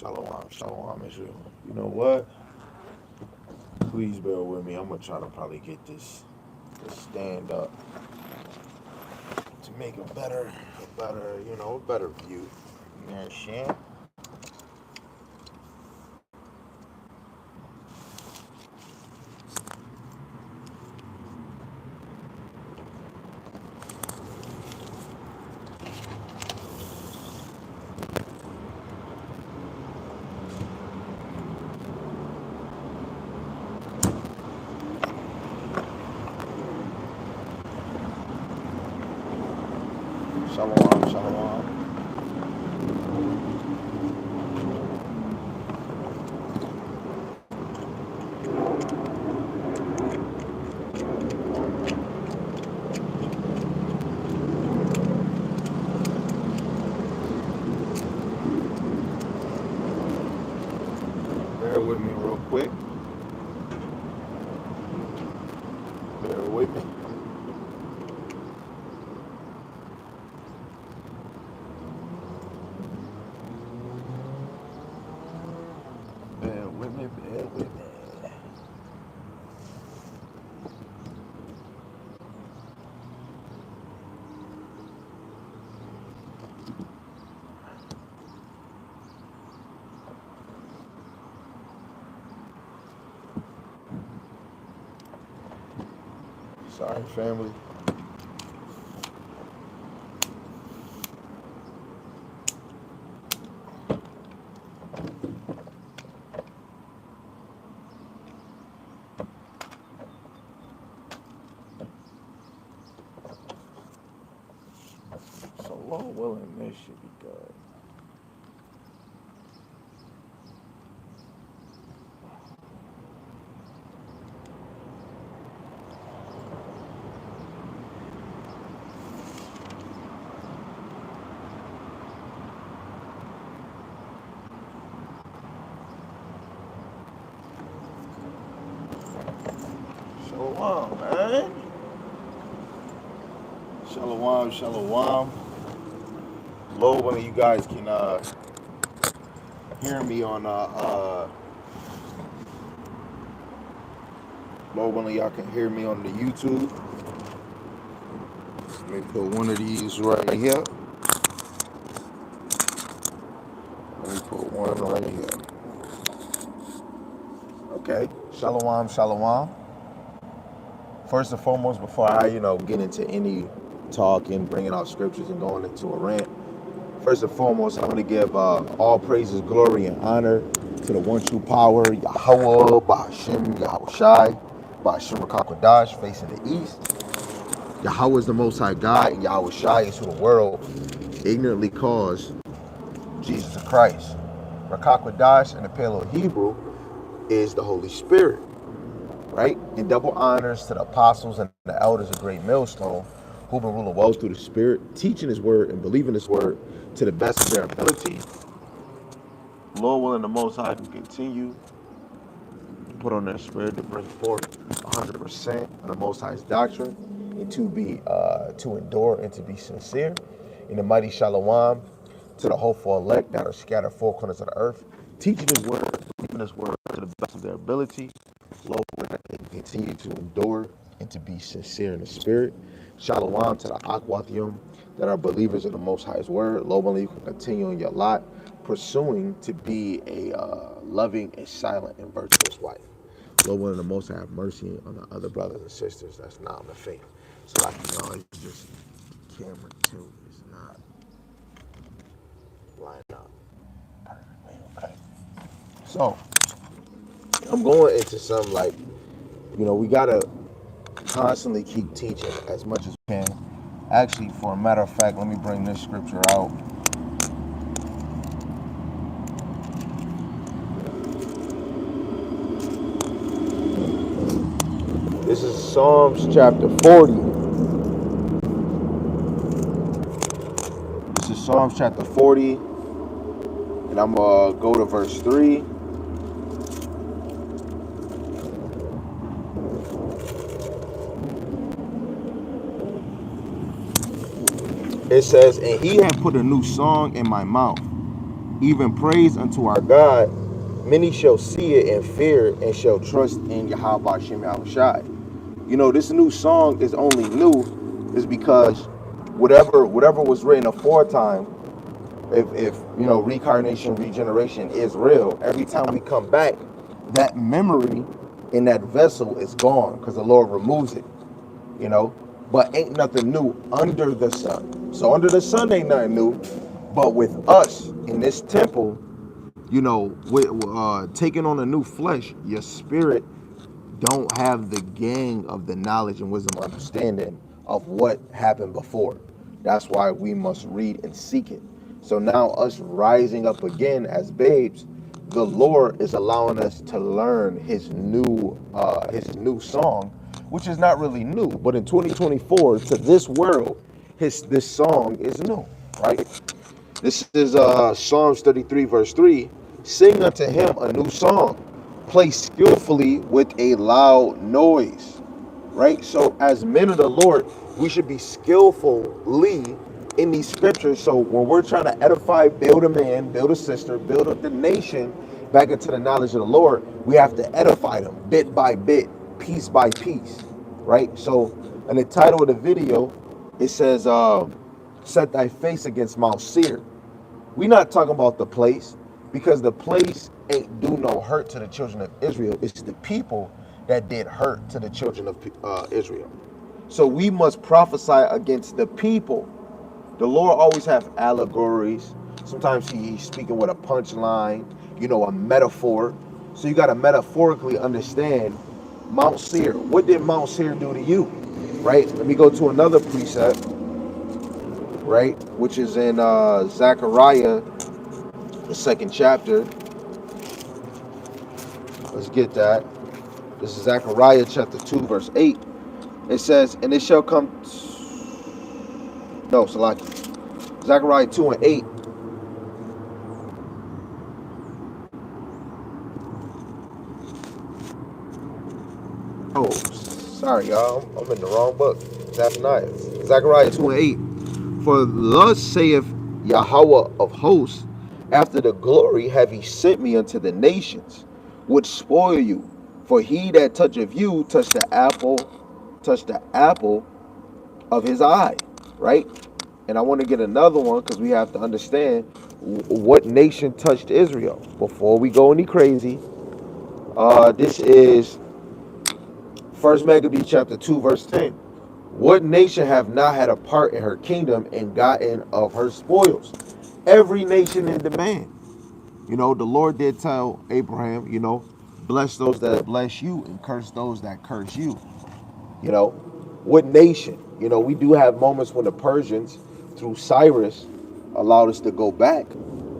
Shalom, shalom, Israel. You know what? Please bear with me. I'm gonna try to probably get this stand up to make a better view. You know what I'm saying? Shalom, shalom. Bear with me real quick. Bear with me. Bear with me. Bear with me. Sorry, family. So, Lord willing, this should be good. Shalom, man. Shalom, shalom. Lord willing, you guys can hear me on Lord willing, y'all can hear me on the YouTube. Let me put one of these right here. Let me put one right here. Okay. Shalom, shalom. First and foremost, before I, get into any talking, bringing out scriptures and going into a rant, first and foremost, I want to give all praises, glory, and honor to the one true power, Yahweh, Ba'ashem, Yahushai, Ba'ashem Rakakwadash, facing the east. Yahweh is the Most High God, and Yahushai is who the world ignorantly calls Jesus Christ. Rakakwadash in the Paleo Hebrew is the Holy Spirit, right? And double honors to the apostles and the elders of Great Millstone, who've been ruling well through the Spirit, teaching His word and believing His word to the best of their ability. Lord willing, the Most High can continue to put on their spirit to bring forth 100% of the Most High's doctrine and to endure and to be sincere. In the mighty Shalom, to the hopeful elect that are scattered four corners of the earth, teaching His word, believing His word to the best of their ability. Lord willing, that they can continue to endure and to be sincere in the spirit. Shalom to the Akwathium that are believers of the Most High's word. Lord willing, you can continue in your lot, pursuing to be a loving and silent and virtuous wife. Lord willing, the Most High have mercy on the other brothers and sisters that's not in the faith. So like it's just camera two is not lined up. Okay. So I'm going into some we gotta constantly keep teaching as much as we can. Actually, for a matter of fact, let me bring this scripture out. This is Psalms chapter 40. This is Psalms chapter 40. And I'm going to go to verse 3. It says, and He had put a new song in my mouth, even praise unto our God, many shall see it and fear and shall trust in Yahweh Shem Shai. You know, this new song is only new is because whatever was written aforetime, if you know reincarnation, regeneration is real, every time we come back, that memory in that vessel is gone because the Lord removes it, you know. But ain't nothing new under the sun. So under the sun ain't nothing new. But with us in this temple, you know, with taking on a new flesh, your spirit don't have the gang of the knowledge and wisdom understanding of what happened before. That's why we must read and seek it. So now us rising up again as babes, the Lord is allowing us to learn his new song, which is not really new, but in 2024 to this world, this song is new, right? This is Psalms 33 verse 3. Sing unto him a new song, play skillfully with a loud noise, right? So as men of the Lord, we should be skillfully in these scriptures. So when we're trying to edify, build a man, build a sister, build up the nation back into the knowledge of the Lord, we have to edify them bit by bit, piece by piece, right? So in the title of the video, it says, set thy face against Mount Seir. We're not talking about the place, because the place ain't do no hurt to the children of Israel. It's the people that did hurt to the children of Israel. So we must prophesy against the people. The Lord always have allegories. Sometimes he's speaking with a punchline, you know, a metaphor. So you got to metaphorically understand Mount Seir. What did Mount Seir do to you? Right? Let me go to another precept, right? Which is in Zechariah, the second chapter. Let's get that. This is Zechariah chapter 2, verse 8. It says, and it shall come... No, Salaki. Zechariah 2 and 8. Oh, sorry, y'all. I'm in the wrong book. Zephaniah. Zechariah 2 and 8. For thus saith Yahweh of hosts, after the glory have he sent me unto the nations, which spoil you. For he that toucheth you touched the apple of his eye, right? And I want to get another one because we have to understand what nation touched Israel. Before we go any crazy, this is 1 Maccabees chapter 2, verse 10. What nation have not had a part in her kingdom and gotten of her spoils? Every nation in demand. You know, the Lord did tell Abraham, you know, bless those that bless you and curse those that curse you. You know, what nation? You know, we do have moments when the Persians, through Cyrus, allowed us to go back,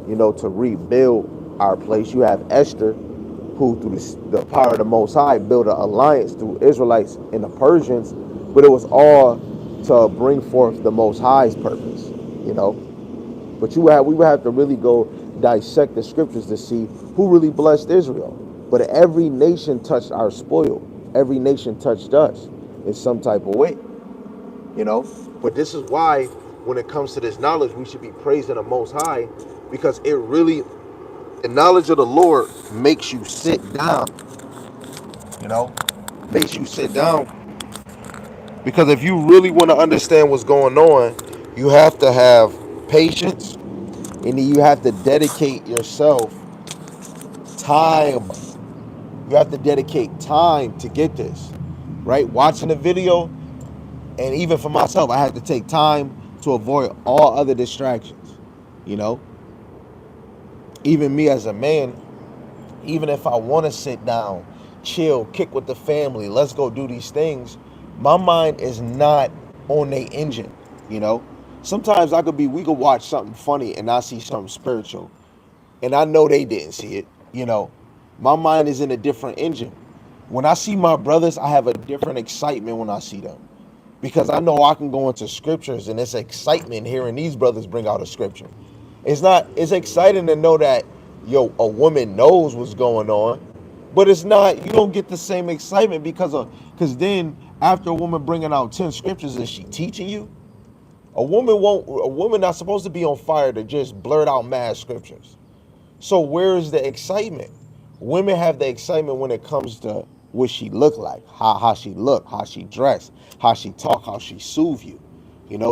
you know, to rebuild our place. You have Esther, who through the power of the Most High built an alliance through Israelites and the Persians, but it was all to bring forth the Most High's purpose, you know. But we would have to really go dissect the scriptures to see who really blessed Israel. But every nation touched our spoil. Every nation touched us in some type of way, you know. But this is why when it comes to this knowledge, we should be praising the Most High, because it really, the knowledge of the Lord makes you sit down, you know, makes you sit down. Because if you really want to understand what's going on, you have to have patience, and you have to dedicate yourself time. You have to dedicate time to get this, right? Watching the video, and even for myself, I had to take time to avoid all other distractions, you know? Even me as a man, even if I want to sit down, chill, kick with the family, let's go do these things, my mind is not on the engine, you know? Sometimes we could watch something funny and I see something spiritual, and I know they didn't see it, you know? My mind is in a different engine. When I see my brothers, I have a different excitement when I see them, because I know I can go into scriptures and it's excitement hearing these brothers bring out a scripture. It's exciting to know that, a woman knows what's going on, but it's not, you don't get the same excitement because then after a woman bringing out 10 scriptures, is she teaching you? A woman not supposed to be on fire to just blurt out mad scriptures. So where is the excitement? Women have the excitement when it comes to what she look like, how she look, how she dress, how she talk, how she soothe you.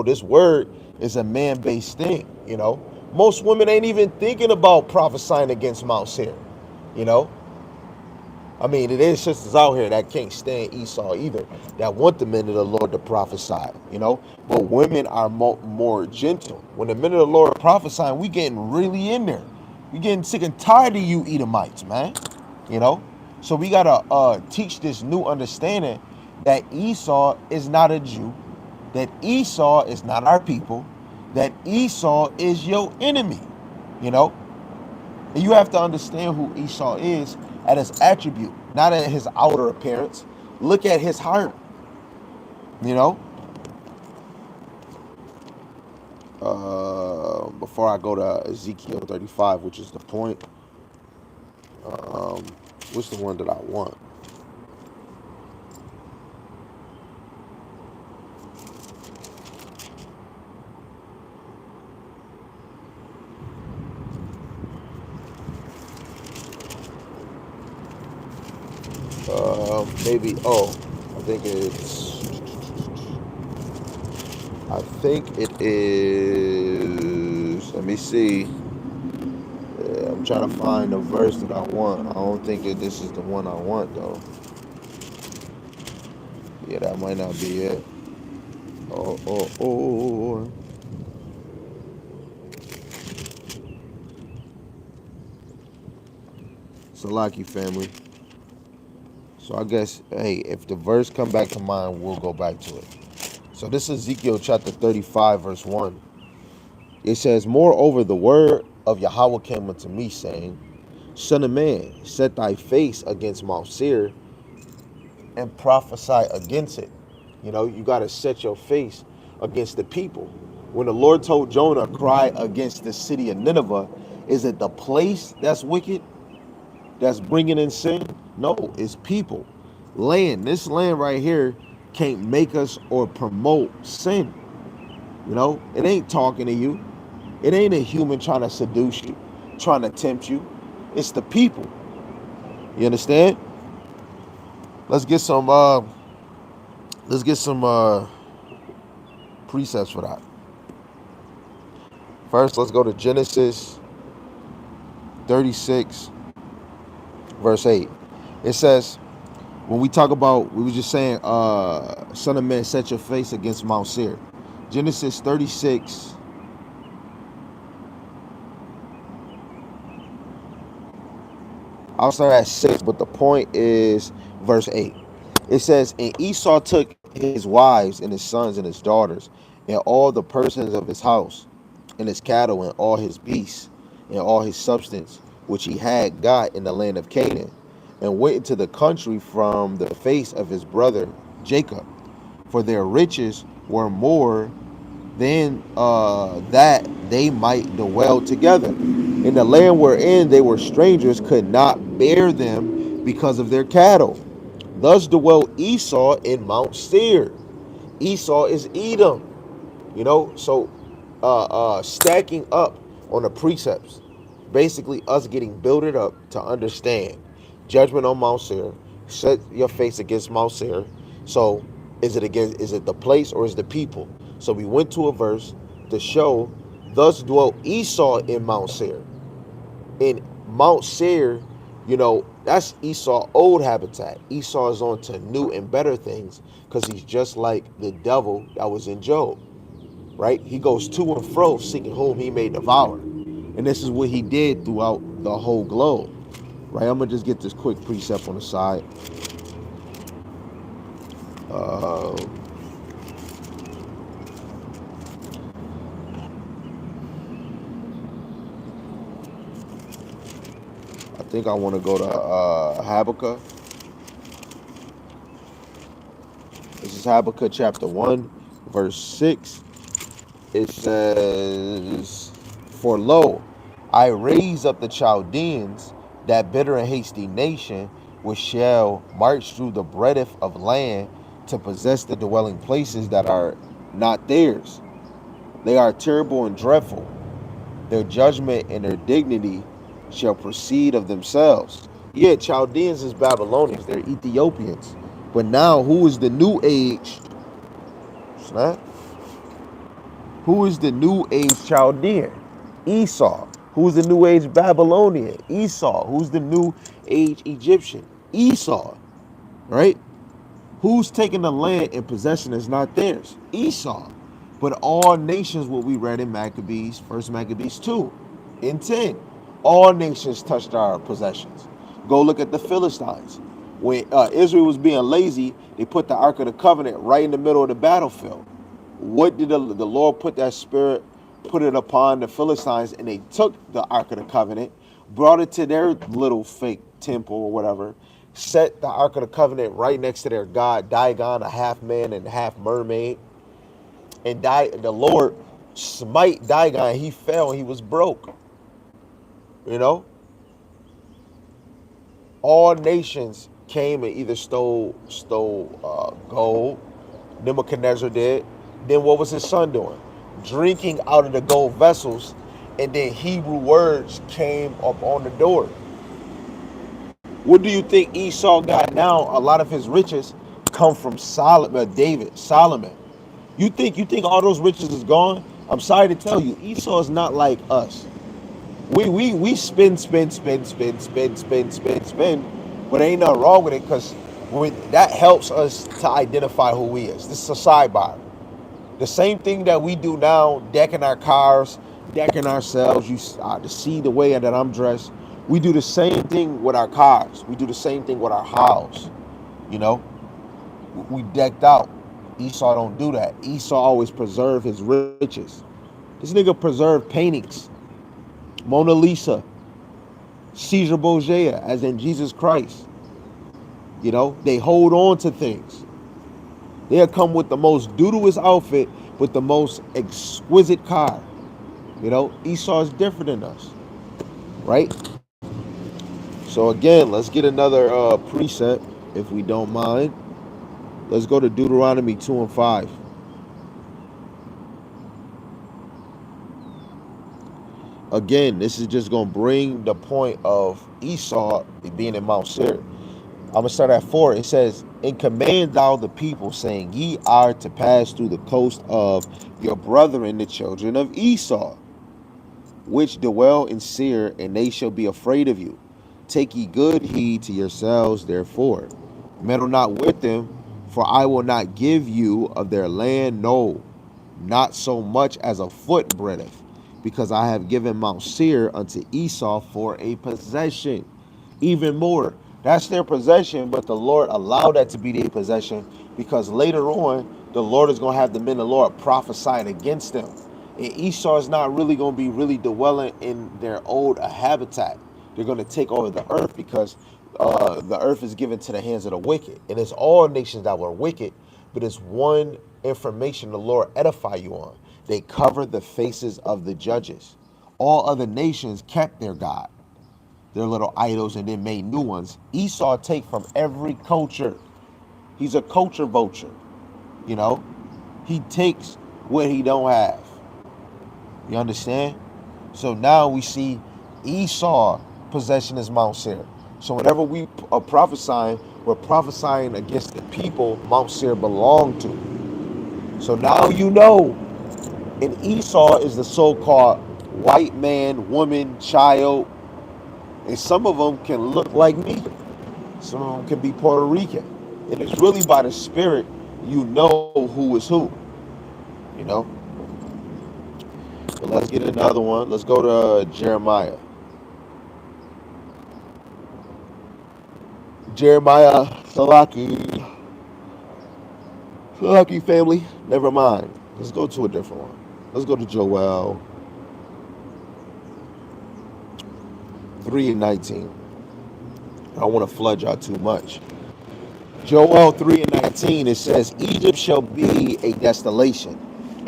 This word is a man-based thing. Most women ain't even thinking about prophesying against Mount Seir. You know, I mean, it is sisters out here that can't stand Esau either, that want the men of the Lord to prophesy. But women are more gentle. When the men of the Lord are prophesying, we getting really in there. We getting sick and tired of you Edomites, man. You know? So we gotta teach this new understanding that Esau is not a Jew, that Esau is not our people, that Esau is your enemy. You know? And you have to understand who Esau is at his attribute, not at his outer appearance. Look at his heart. You know. Before I go to Ezekiel 35, which is the point. What's the one that I want? Maybe. Oh, I think it's. I think it is. Let me see. I'm trying to find the verse that I want. I don't think that this is the one I want though. Yeah, that might not be it. Oh. Salaki family. So I guess, hey, if the verse come back to mind, we'll go back to it. So this is Ezekiel chapter 35, verse 1. It says, moreover, the word of Yahweh came unto me, saying, Son of man, set thy face against Mount Seir and prophesy against it. You got to set your face against the people. When the Lord told Jonah, cry against the city of Nineveh, is it the place that's wicked, that's bringing in sin? No, it's people. Land, this land right here can't make us or promote sin. It ain't talking to you. It ain't a human trying to seduce you, trying to tempt you. It's the people. You understand? Let's get some precepts for that. First, let's go to Genesis 36, verse 8. It says, when we talk about, we were just saying, Son of man, set your face against Mount Seir. Genesis 36. I'll start at 6, but the point is verse 8. It says, and Esau took his wives and his sons and his daughters and all the persons of his house and his cattle and all his beasts and all his substance which he had got in the land of Canaan, and went into the country from the face of his brother Jacob, for their riches were more than that they might dwell together. In the land wherein they were strangers could not bear them because of their cattle. Thus dwelt Esau in Mount Seir. Esau is Edom. So stacking up on the precepts, basically us getting builded up to understand judgment on Mount Seir. Set your face against Mount Seir. So is it the place or is it the people? So we went to a verse to show, thus dwelt Esau in Mount Seir. In Mount Seir, that's Esau's old habitat. Esau is on to new and better things because he's just like the devil that was in Job, right? He goes to and fro seeking whom he may devour. And this is what he did throughout the whole globe, right? I'm going to just get this quick precept on the side. I think I want to go to Habakkuk. This is Habakkuk chapter 1, verse 6. It says, for lo, I raise up the Chaldeans, that bitter and hasty nation, which shall march through the breadth of land to possess the dwelling places that are not theirs. They are terrible and dreadful. Their judgment and their dignity shall proceed of themselves. Yeah, Chaldeans is Babylonians, they're Ethiopians. But now, who is the new age? Snap. Who is the new age Chaldean? Esau. Who's the new age Babylonian? Esau. Who's the new age Egyptian? Esau. Right? Who's taking the land in possession is not theirs? Esau. But all nations, what we read in Maccabees, First Maccabees 2 and 10, all nations touched our possessions. Go look at the Philistines. When Israel was being lazy, they put the Ark of the Covenant right in the middle of the battlefield. What did the Lord put that spirit, put it upon the Philistines, and they took the Ark of the Covenant, brought it to their little fake temple or whatever, set the Ark of the Covenant right next to their god, Dagon, a half man and half mermaid, and the Lord smite Dagon. He fell and he was broke. You know, all nations came and either stole gold. Nebuchadnezzar did. Then what was his son doing? Drinking out of the gold vessels, and then Hebrew words came up on the door. What do you think Esau got now? A lot of his riches come from Solomon. You think all those riches is gone? I'm sorry to tell you, Esau is not like us. We spend, but ain't nothing wrong with it because that helps us to identify who we is. This is a sidebar. The same thing that we do now, decking our cars, decking ourselves. To see the way that I'm dressed. We do the same thing with our cars. We do the same thing with our house. You know, we decked out. Esau don't do that. Esau always preserve his riches. This nigga preserved paintings, Mona Lisa, Caesar Borgia, as in Jesus Christ. You know, they hold on to things. They'll come with the most doodlest outfit with the most exquisite car. You know, Esau is different than us, right? So again, let's get another precept, if we don't mind. Let's go to Deuteronomy 2 and 5. Again, this is just going to bring the point of Esau being in Mount Seir. I'm going to start at 4. It says, and command thou the people, saying, ye are to pass through the coast of your brethren, the children of Esau, which dwell in Seir, and they shall be afraid of you. Take ye good heed to yourselves, therefore. Meddle not with them, for I will not give you of their land, no, not so much as a foot breadth, because I have given Mount Seir unto Esau for a possession. Even more, that's their possession, but the Lord allowed that to be their possession because later on, the Lord is going to have the men of the Lord prophesying against them. And Esau is not really going to be really dwelling in their old habitat. They're going to take over the earth because the earth is given to the hands of the wicked. And it's all nations that were wicked, but it's one information the Lord edify you on. They covered the faces of the judges. All other nations kept their God, their little idols, and then made new ones. Esau take from every culture. He's a culture vulture, you know. He takes what he don't have. You understand? So now we see Esau possession is Mount Seir. So whenever we are prophesying, we're prophesying against the people Mount Seir belonged to. So now you know, and Esau is the so-called white man, woman, child, and some of them can look like me. Some of them can be Puerto Rican. And it's really by the spirit you know who is who. You know? But let's get another one. Let's go to Jeremiah. Jeremiah Salaki. Salaki family. Never mind. Let's go to a different one. Let's go to Joel 3 and 19. I don't want to flood y'all too much. Joel 3 and 19, it says, Egypt shall be a desolation,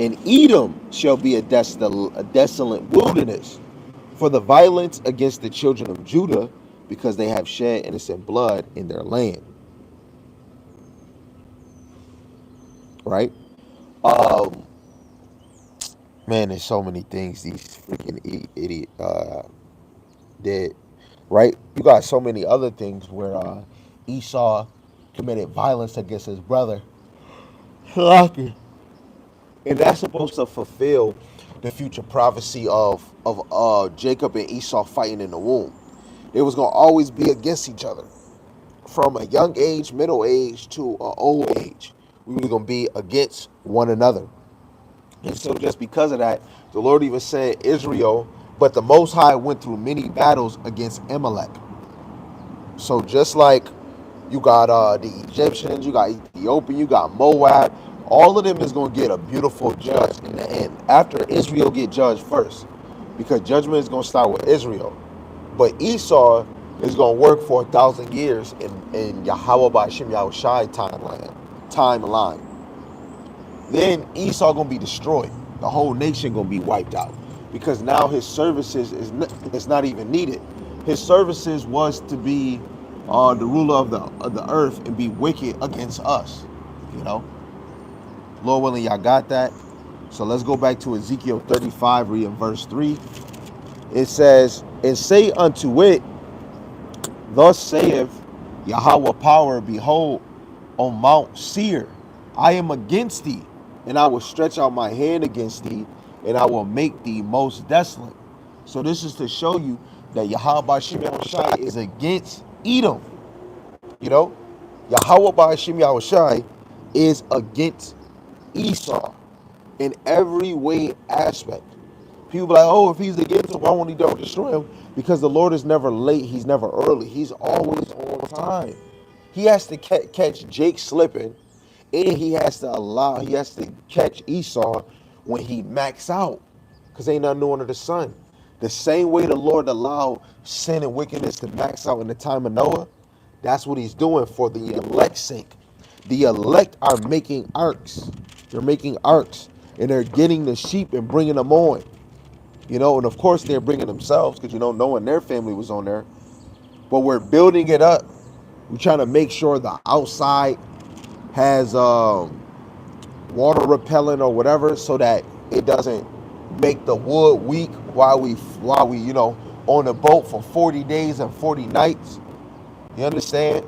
and Edom shall be a desolate wilderness for the violence against the children of Judah, because they have shed innocent blood in their land. Right? Man, there's so many things these freaking idiot did, right? You got so many other things where Esau committed violence against his brother. Lucky. And that's supposed to fulfill the future prophecy of Jacob and Esau fighting in the womb. They was gonna always be against each other from a young age, middle age to an old age. We was gonna be against one another. And so just because of that, the Lord even said Israel, but the Most High went through many battles against Amalek. So just like you got the Egyptians, you got Ethiopia, you got Moab, all of them is going to get a beautiful judge in the end. After Israel get judged first, because judgment is going to start with Israel. But Esau is going to work for 1,000 years in Yahweh Ba'ashim Yahushai timeline. Then Esau going to be destroyed. The whole nation going to be wiped out because now his services is not even needed. His services was to be the ruler of the earth and be wicked against us. You know, Lord willing, y'all got that. So let's go back to Ezekiel 35, reading verse 3. It says, "And say unto it, Thus saith Yahweh power, behold, on Mount Seir, I am against thee, and I will stretch out my hand against thee, and I will make thee most desolate." So this is to show you that Yahweh Ba'ashim Yahushai is against Edom. You know, Yahweh Ba'ashim Yahushai is against Esau in every way aspect. People be like, oh, if he's against him, why won't he don't destroy him? Because the Lord is never late. He's never early. He's always on time. He has to catch Jake slipping, and he has to catch Esau when he max out, because ain't nothing new under the sun. The same way the Lord allowed sin and wickedness to max out in the time of Noah, that's what he's doing for the elect's sake. The elect are making arks. They're making arks, and they're getting the sheep and bringing them on. You know, and of course they're bringing themselves because, you know, no one in their family was on there. But we're building it up. We're trying to make sure the outside has water repellent or whatever, so that it doesn't make the wood weak while we you know, on the boat for 40 days and 40 nights. You understand?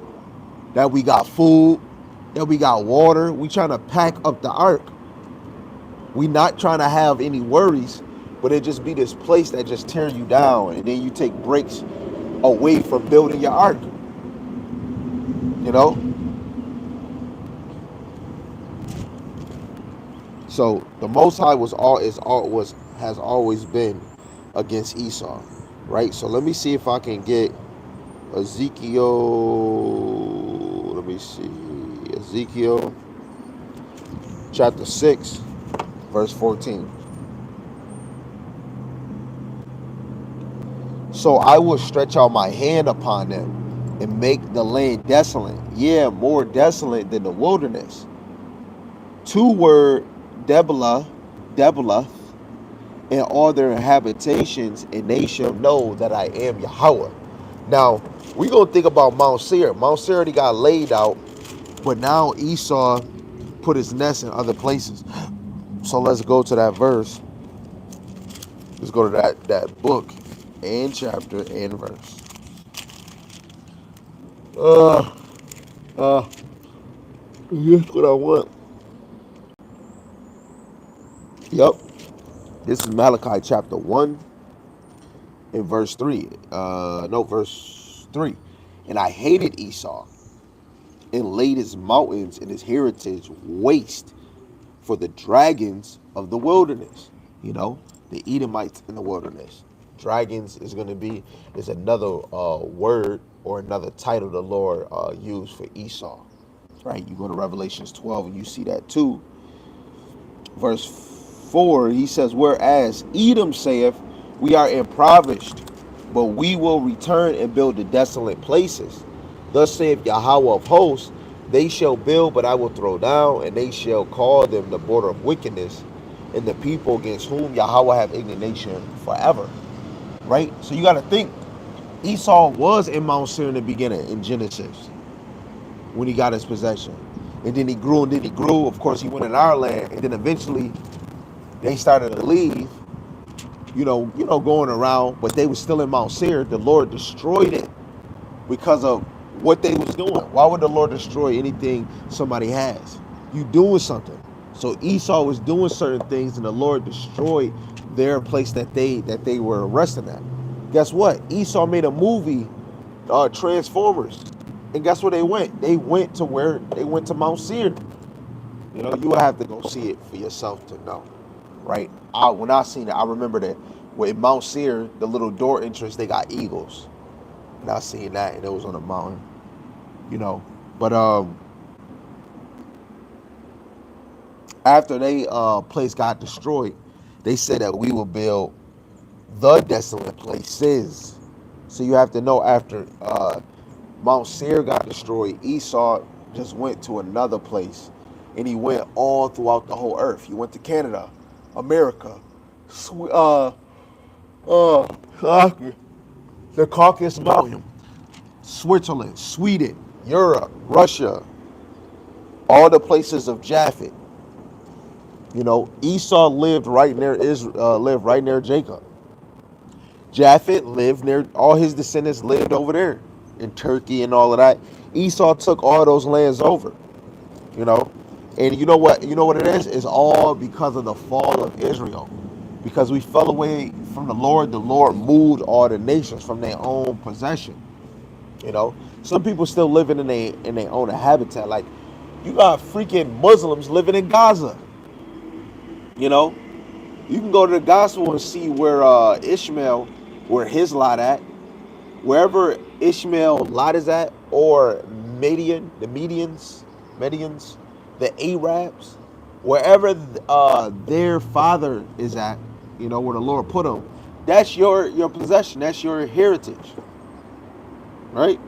That we got food, that we got water. We trying to pack up the ark. We not trying to have any worries, but it just be this place that just tear you down, and then you take breaks away from building your ark. You know? So the Most High has always been against Esau, right? So let me see if I can get Ezekiel. Let me see, Ezekiel chapter 6, verse 14. So I will stretch out my hand upon them and make the land desolate, yeah, more desolate than the wilderness. Two were Debelah, and all their habitations, and they shall know that I am Yahweh. Now, we're going to think about Mount Seir. Mount Seir already got laid out, but now Esau put his nest in other places. So let's go to that verse. Let's go to that book and chapter and verse. Here's what I want. Yep. This is Malachi chapter 1 and verse 3. Verse 3. And I hated Esau and laid his mountains and his heritage waste for the dragons of the wilderness. You know, the Edomites in the wilderness. Dragons is another word or another title the Lord used for Esau. Right? You go to Revelations 12 and you see that too. Verse 4, he says, whereas Edom saith, we are impoverished, but we will return and build the desolate places. Thus saith Yahweh of hosts, they shall build, but I will throw down, and they shall call them the border of wickedness, and the people against whom Yahweh have indignation forever. Right? So you got to think, Esau was in Mount Seir in the beginning, in Genesis, when he got his possession. And then he grew, and then he grew. Of course, he went in our land, and then eventually they started to leave, going around, but they were still in Mount Seir. The Lord destroyed it because of what they was doing. Why would the Lord destroy anything somebody has? You doing something. So Esau was doing certain things, and the Lord destroyed their place that they were resting at. Guess what? Esau made a movie, Transformers, and guess where they went? They went to Mount Seir. You would have to go see it for yourself to know, right? When I seen it, I remember that with Mount Seir, the little door entrance, they got eagles, and I seen that, and it was on a mountain, But after they place got destroyed, they said that we will build the desolate places. So you have to know, after Mount Seir got destroyed, Esau just went to another place, and he went all throughout the whole earth. He went to Canada, America, uh, the Caucasus Mountain, Switzerland, Sweden, Europe, Russia, all the places of Japhet. Esau lived right near lived right near Jacob. Japhet lived near, all his descendants lived over there in Turkey and all of that. Esau took all those lands over, you know. And you know what? You know what it is? It's all because of the fall of Israel. Because we fell away from the Lord moved all the nations from their own possession. Some people still living in their own habitat. Like, you got freaking Muslims living in Gaza. You can go to the gospel and see where Ishmael, where his lot at, wherever Ishmael lot is at, or Medians, the Arabs, wherever their father is at, where the Lord put them. That's your possession. That's your heritage, right?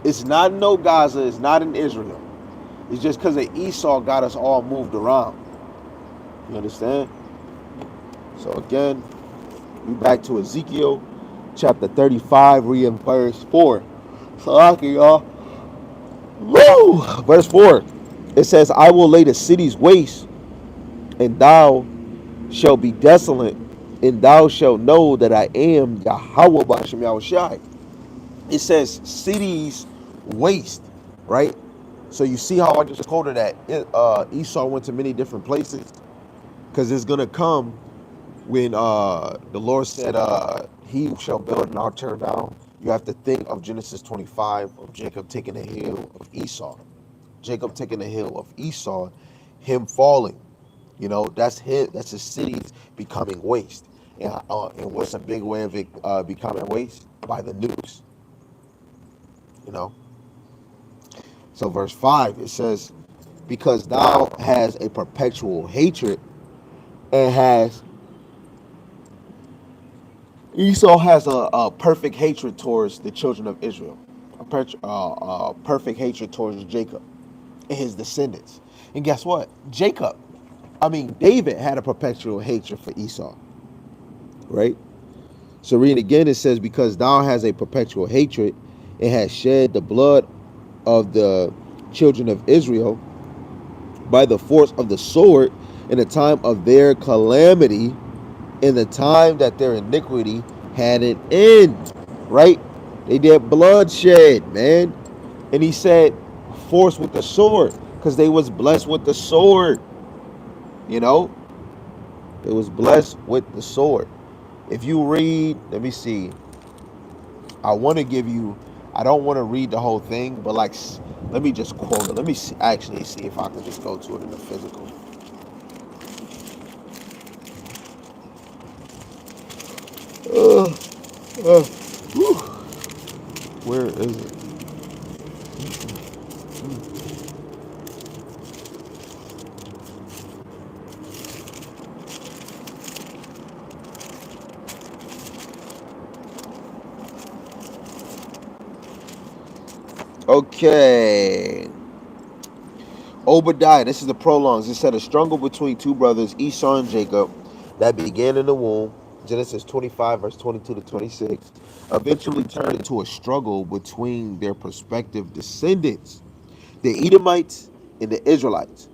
It's not in no Gaza. It's not in Israel. It's just because of Esau got us all moved around. You understand? So again, we back to Ezekiel chapter 35, reading verse 4. So okay, y'all. Woo! Verse 4. It says, I will lay the cities waste, and thou shalt be desolate, and thou shalt know that I am Yahweh B'Shem Yahushai. It says cities waste, right? So you see how I just quoted that Esau went to many different places, because it's going to come when the Lord said, he shall build and I'll tear down. You have to think of Genesis 25, of Jacob taking the hill of Esau. Jacob taking the hill of Esau, him falling. That's his cities becoming waste. And what's a big way of it becoming waste? By the nukes. So verse 5, it says, because thou has a perpetual hatred, and Esau has a perfect hatred towards the children of Israel, a perfect hatred towards Jacob and his descendants. And guess what? David had a perpetual hatred for Esau, right? So reading again, it says, because thou has a perpetual hatred, and has shed the blood of the children of Israel by the force of the sword in the time of their calamity, in the time that their iniquity had an end, right? They did bloodshed, man. And he said, force with the sword, because they was blessed with the sword. It was blessed with the sword. If you read, let me see. I don't want to read the whole thing, but let me just quote it. Let me see if I can just go to it in the physical. Where is it? Okay. Obadiah, this is the prologues. It said, a struggle between two brothers, Esau and Jacob, that began in the womb, Genesis 25, verse 22 to 26, eventually turned into a struggle between their prospective descendants, the Edomites and the Israelites.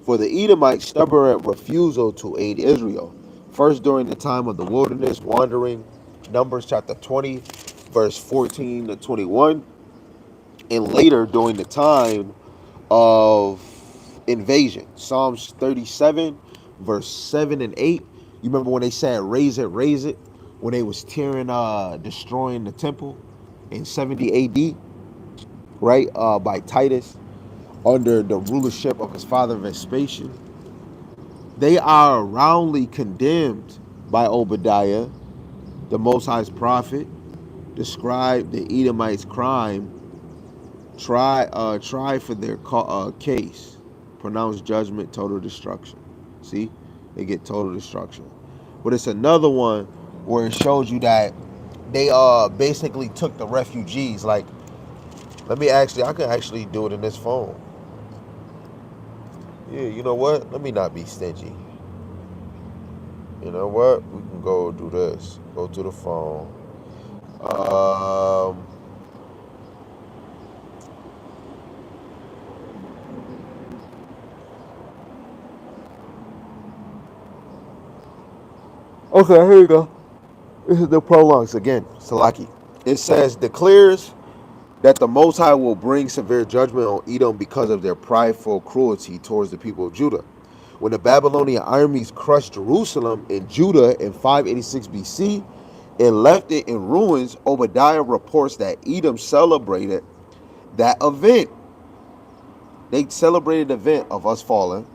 For the Edomites' stubborn refusal to aid Israel First, during the time of the wilderness wandering, Numbers chapter 20, verse 14 to 21, and later during the time of invasion, Psalms 37, verse 7 and 8. You remember when they said, raise it, when they was destroying the temple in 70 AD, right, by Titus, under the rulership of his father Vespasian. They are roundly condemned by Obadiah, the Most High's prophet, described the Edomites' crime, try for their case, pronounce judgment, total destruction. See, they get total destruction. But it's another one where it shows you that they basically took the refugees. Like, I can actually do it in this phone. Yeah, you know what? Let me not be stingy. You know what? We can go do this. Go to the phone. Um, okay, here you go. This is the prologues again, Salaki. It says, declares that the Most High will bring severe judgment on Edom because of their prideful cruelty towards the people of Judah. When the Babylonian armies crushed Jerusalem and Judah in 586 BC and left it in ruins, Obadiah reports that Edom celebrated that event. They celebrated the event of us falling,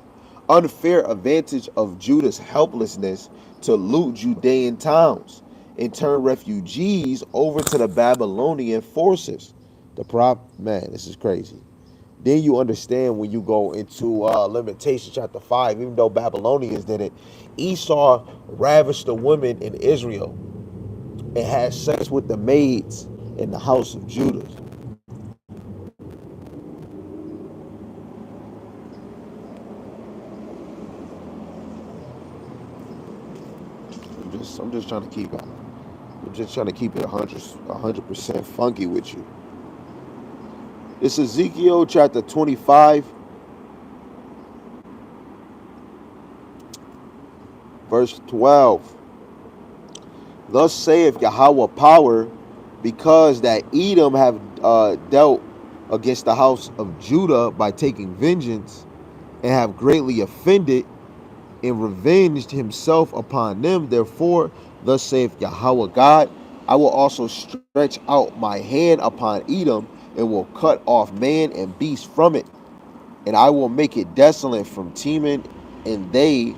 unfair advantage of Judah's helplessness to loot Judean towns and turn refugees over to the Babylonian forces. Man, this is crazy. Then you understand when you go into Lamentation chapter 5, even though Babylonians did it, Esau ravished the women in Israel and had sex with the maids in the house of Judah. I'm just trying to keep it. I'm just trying to keep it 100% funky with you. It's Ezekiel chapter 25, verse 12. Thus saith Yahweh power, because that Edom have dealt against the house of Judah by taking vengeance, and have greatly offended and revenged himself upon them. Therefore, thus saith Yahweh God, I will also stretch out my hand upon Edom, and will cut off man and beast from it. And I will make it desolate from Teman, and they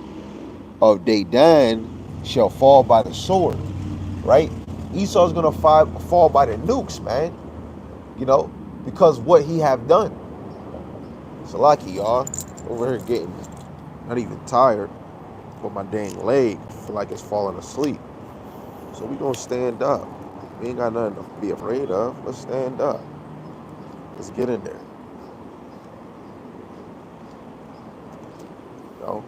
of Dedan shall fall by the sword. Right? Esau's gonna fall by the nukes, man. You know, because what he have done. So lucky, y'all. Over here getting not even tired, but my dang leg feel like it's falling asleep. So we gonna stand up. We ain't got nothing to be afraid of. Let's stand up. Let's get in there. You know?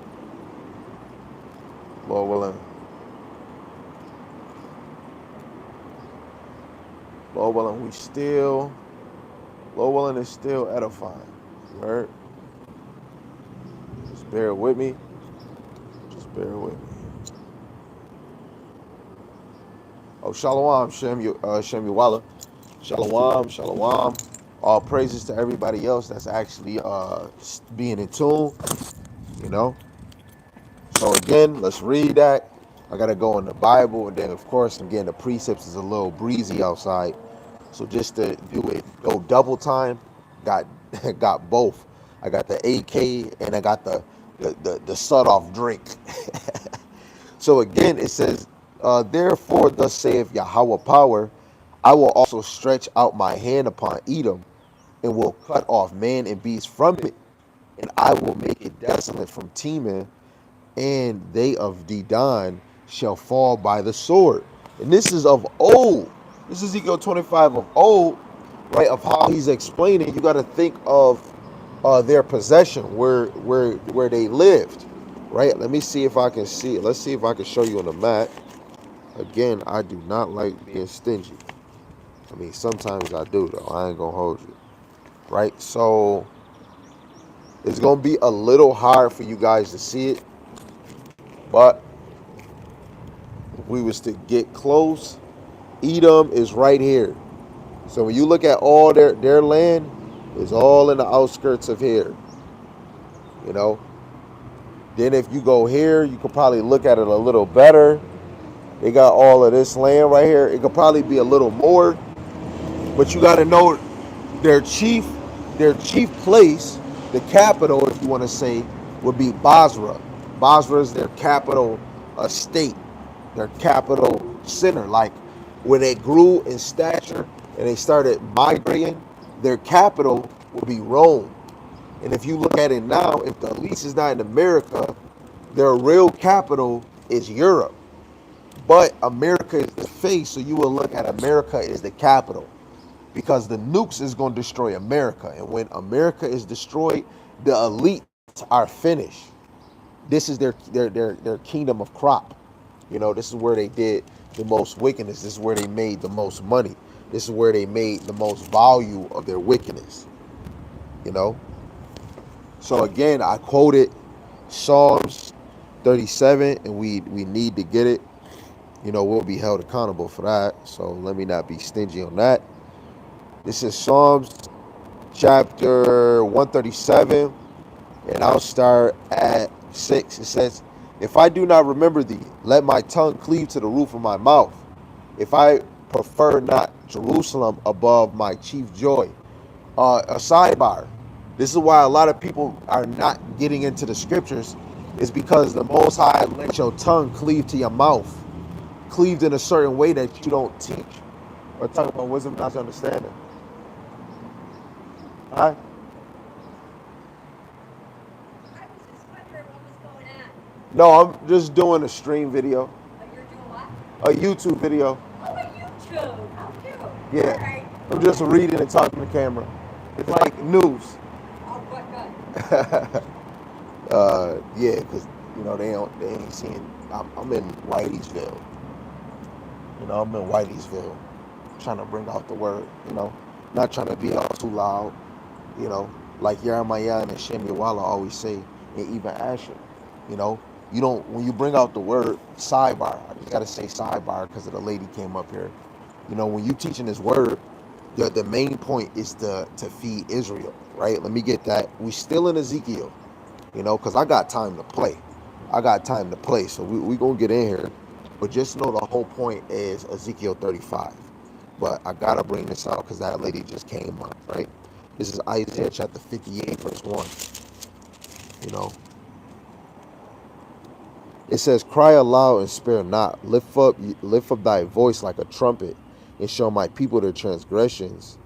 Lord willing. Lord willing, Lord willing is still edifying. You heard? Just bear with me. Just bear with me. Oh, Shalom, Shemuwala. Shalom. All praises to everybody else that's actually being in tune, you know. So again, let's read that. I gotta go in the Bible, and then of course, again, the precepts is a little breezy outside. So just to do it, go double time, got got both. I got the AK and I got the sud off drink. So again, it says, therefore thus saith Yahweh power, I will also stretch out my hand upon Edom, and will cut off man and beast from it, and I will make it desolate from Teman, and they of Dedan shall fall by the sword. And this is of old. This is Ezekiel 25 of old, right? Of how he's explaining. You got to think of their possession, where they lived, right? Let me see if I can see it. Let's see if I can show you on the map. Again, I do not like being stingy. I mean, sometimes I do, though. I ain't gonna hold you, right? So it's gonna be a little hard for you guys to see it, but If we was to get close, Edom is right here. So when you look at all their land, is all in the outskirts of here. You know. Then if you go here, you could probably look at it a little better. They got all of this land right here. It could probably be a little more, but you got to know their chief place, the capital, if you want to say, would be Basra. Basra is their capital state, their capital center. Like when they grew in stature and they started migrating, their capital would be Rome. And if you look at it now, if the lease is not in America, their real capital is Europe. But America is the face, so you will look at America as the capital. Because the nukes is going to destroy America. And when America is destroyed, the elites are finished. This is their kingdom of crop. You know, this is where they did the most wickedness. This is where they made the most money. This is where they made the most value of their wickedness. You know? So again, I quoted Psalms 37, and we need to get it. You know, we'll be held accountable for that. So let me not be stingy on that. This is Psalms chapter 137, and I'll start at 6. It says, if I do not remember thee, let my tongue cleave to the roof of my mouth. If I prefer not Jerusalem above my chief joy. A sidebar. This is why a lot of people are not getting into the scriptures, is because the Most High let your tongue cleave to your mouth, cleaved in a certain way that you don't teach or talk about wisdom, not understanding. All right. I was just wondering what was going on. No, I'm just doing a stream video, Oh, you're doing what? a YouTube video. Oh, a YouTube. How cute. Yeah. All right. I'm just reading and talking to the camera. It's like news. Oh, good. Yeah, because you know they ain't seeing. I'm in Whiteysville. You know, I'm in Whiteysville, trying to bring out the word. You know, not trying to be all too loud. You know, like Jeremiah and Shem Yawala always say, and even Asher. You know, you don't, when you bring out the word sidebar. I just gotta say sidebar because of the lady came up here. You know, when you teaching this word, the main point is to feed Israel, right? Let me get that. We still in Ezekiel, you know, because I got time to play. So we gonna get in here. But just know the whole point is Ezekiel 35. But I gotta bring this out because that lady just came up, right? This is Isaiah chapter 58, verse 1. You know, it says, cry aloud and spare not. Lift up thy voice like a trumpet, and show my people their transgressions,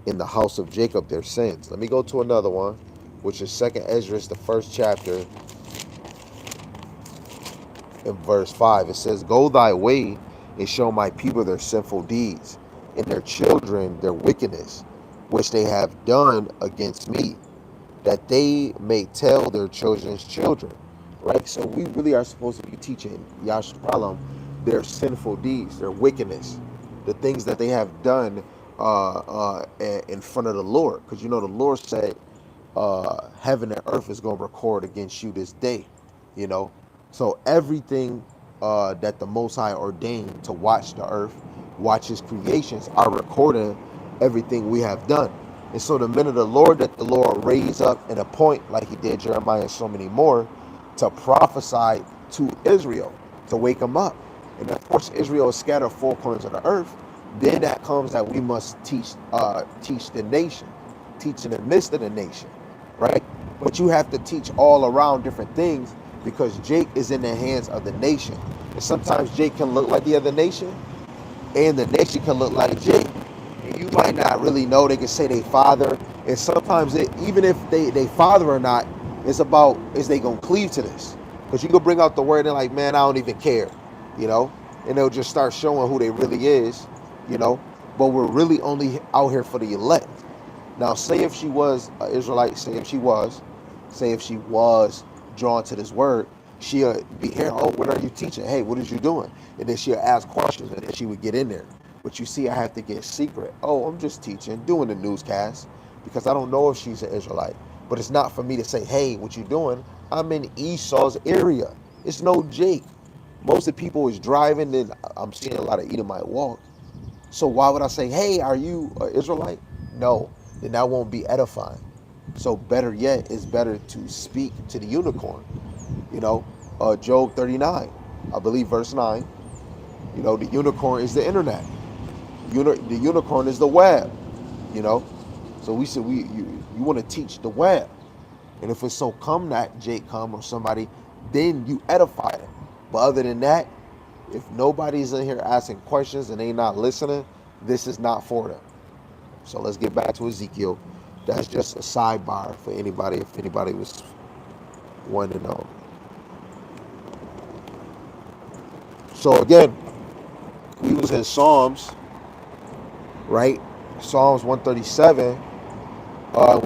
in the house of Jacob their sins. Let me go to another one, which is 2nd Ezra, the first chapter, in verse 5. It says, go thy way and show my people their sinful deeds, and their children their wickedness, which they have done against me, that they may tell their children's children. Right? So we really are supposed to be teaching Yashpalam their sinful deeds, their wickedness, the things that they have done in front of the Lord. Because you know the Lord said heaven and earth is going to record against you this day. You know, so everything that the Most High ordained to watch the earth, watch His creations, are recording everything we have done. And so the men of the Lord that the Lord raised up and appoint, like He did Jeremiah and so many more, to prophesy to Israel, to wake them up. And of course, Israel is scattered four corners of the earth. Then that comes that we must teach the nation, teach in the midst of the nation, right? But you have to teach all around different things, because Jake is in the hands of the nation. And sometimes Jake can look like the other nation, and the nation can look like Jake. And you might not really know. They can say they father, and sometimes even if they father or not, it's about, is they gonna cleave to this? Because you can bring out the word and like, man, I don't even care, you know, and they'll just start showing who they really is, you know. But we're really only out here for the elect. Now, say if she was an Israelite, say if she was drawn to this word, she'll be here. Oh, what are you teaching? Hey, what is you doing? And then she'll ask questions, and then she would get in there. But you see, I have to get secret. Oh, I'm just teaching, doing the newscast, because I don't know if she's an Israelite. But it's not for me to say, hey, what you doing? I'm in Esau's area. It's no Jake. Most of the people is driving, and I'm seeing a lot of Edomite walk. So why would I say, hey, are you an Israelite? No, then that won't be edifying. So better yet, it's better to speak to the unicorn. You know, Job 39, I believe verse 9. You know, the unicorn is the internet. The unicorn is the web. You know, so we said you want to teach the web, and if it's so come that Jake come or somebody, then you edify them. But other than that, if nobody's in here asking questions and they not listening, this is not for them. So let's get back to Ezekiel. That's just a sidebar for anybody if anybody was wanting to know. So again, we was in Psalms, right? Psalms 137.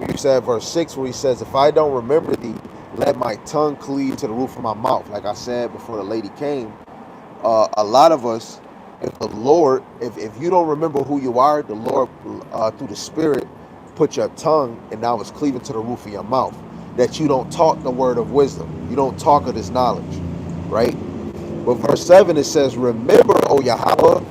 We said verse 6 where he says, if I don't remember thee, let my tongue cleave to the roof of my mouth. Like I said before the lady came, a lot of us, if the Lord, if you don't remember who you are, the Lord through the Spirit put your tongue and now it's cleaving to the roof of your mouth. That you don't talk the word of wisdom. You don't talk of this knowledge, right? But verse 7 it says, remember, O Yahweh,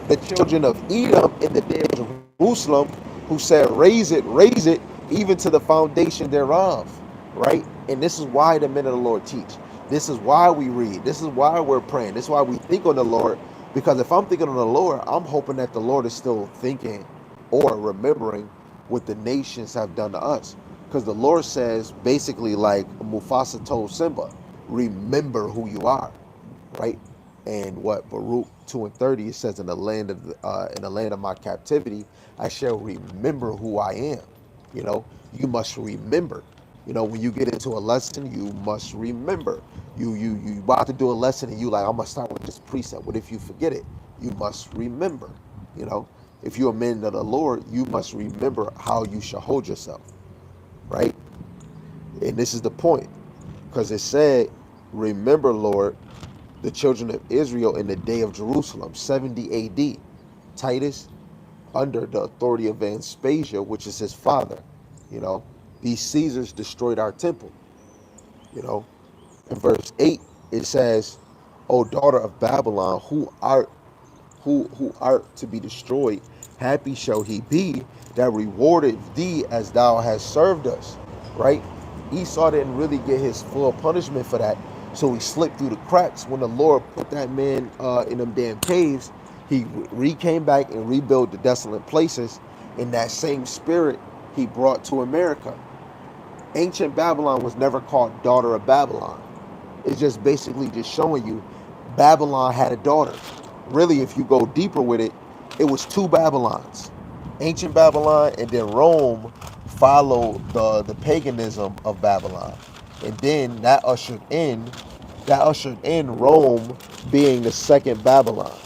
the children of Edom in the day of Jerusalem, who said, raise it, even to the foundation thereof, right? And this is why the men of the Lord teach. This is why we read. This is why we're praying. This is why we think on the Lord. Because if I'm thinking on the Lord, I'm hoping that the Lord is still thinking or remembering what the nations have done to us. Because the Lord says, basically, like Mufasa told Simba, remember who you are, right? And what Baruch 2:30 it says, in the land of my captivity, I shall remember who I am. You know, you must remember. You know, when you get into a lesson, you must remember. You about to do a lesson and you like, I'm gonna start with this precept. What if you forget it? You must remember. You know, if you're a man of the Lord, you must remember how you shall hold yourself, right? And this is the point, because it said, remember, Lord, the children of Israel in the day of Jerusalem, 70 AD. Titus, under the authority of Vespasian, which is his father, you know, these Caesars destroyed our temple, you know. In verse 8, it says, O daughter of Babylon, who art to be destroyed, happy shall he be that rewarded thee as thou hast served us. Right? Esau didn't really get his full punishment for that, so he slipped through the cracks. When the Lord put that man in them damn caves, he came back and rebuilt the desolate places. In that same spirit, he brought to America. Ancient Babylon was never called daughter of Babylon. It's just basically just showing you Babylon had a daughter. Really, if you go deeper with it, it was two Babylons. Ancient Babylon and then Rome followed the paganism of Babylon. And then that ushered in Rome being the second Babylon.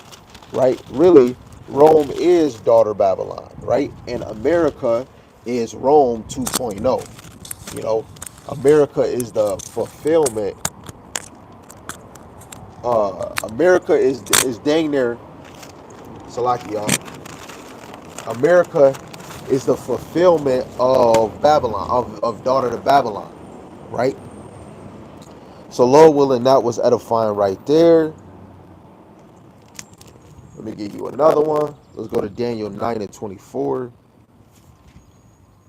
Right? Really, Rome is daughter Babylon, right? And America is Rome 2.0. You know, America is the fulfillment. America is dang near Salaki, y'all. America is the fulfillment of Babylon, of daughter to Babylon, right? So Lord willing, that was edifying right there. Let me give you another one. Let's go to Daniel 9 and 24.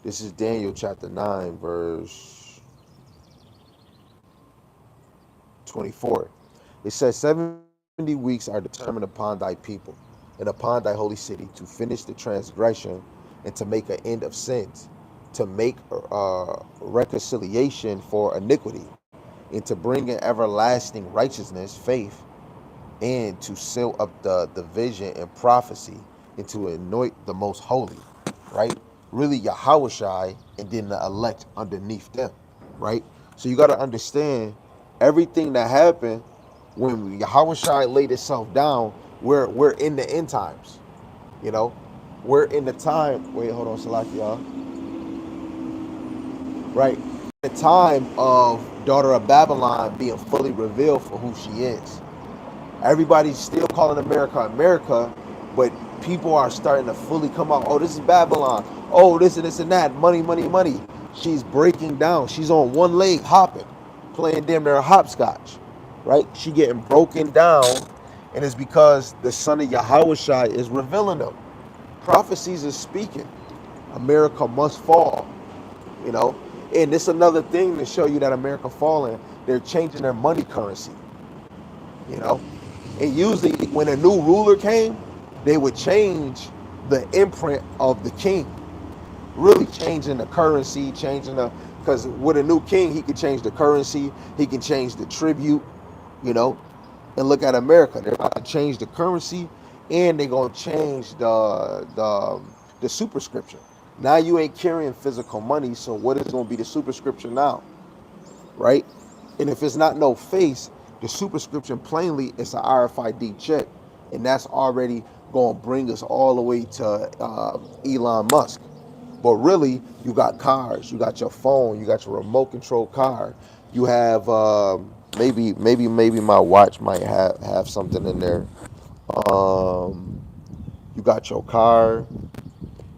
This is Daniel chapter 9, verse 24. It says, 70 weeks are determined upon thy people and upon thy holy city to finish the transgression and to make an end of sins, to make reconciliation for iniquity, and to bring in everlasting righteousness, faith, and to seal up the vision and prophecy, and to anoint the most holy, right? Really Yahushai, and then the elect underneath them, right? So you got to understand everything that happened when Yahushua laid itself down. We're in the end times, you know. We're in the time. Wait, hold on, Salaki, y'all. Right, the time of daughter of Babylon being fully revealed for who she is. Everybody's still calling America America, but people are starting to fully come out. Oh, this is Babylon. Oh, this and this and that. Money, money, money. She's breaking down. She's on one leg hopping, playing damn near hopscotch. right? She getting broken down, and it's because the son of Yahushua is revealing them. Prophecies is speaking. America must fall, you know. And this another thing to show you that America falling. They're changing their money currency, you know. And usually when a new ruler came, they would change the imprint of the king, really changing the currency, changing the, because with a new king, he could change the currency, he can change the tribute, you know. And look at America, they're about to change the currency, and they're gonna change the superscription. Now you ain't carrying physical money, so what is gonna be the superscription now, right? And if it's not no face, the superscription plainly is an RFID chip, and that's already gonna bring us all the way to Elon Musk. But really, you got cars, you got your phone, you got your remote control car, you have maybe my watch might have something in there. Um, you got your car.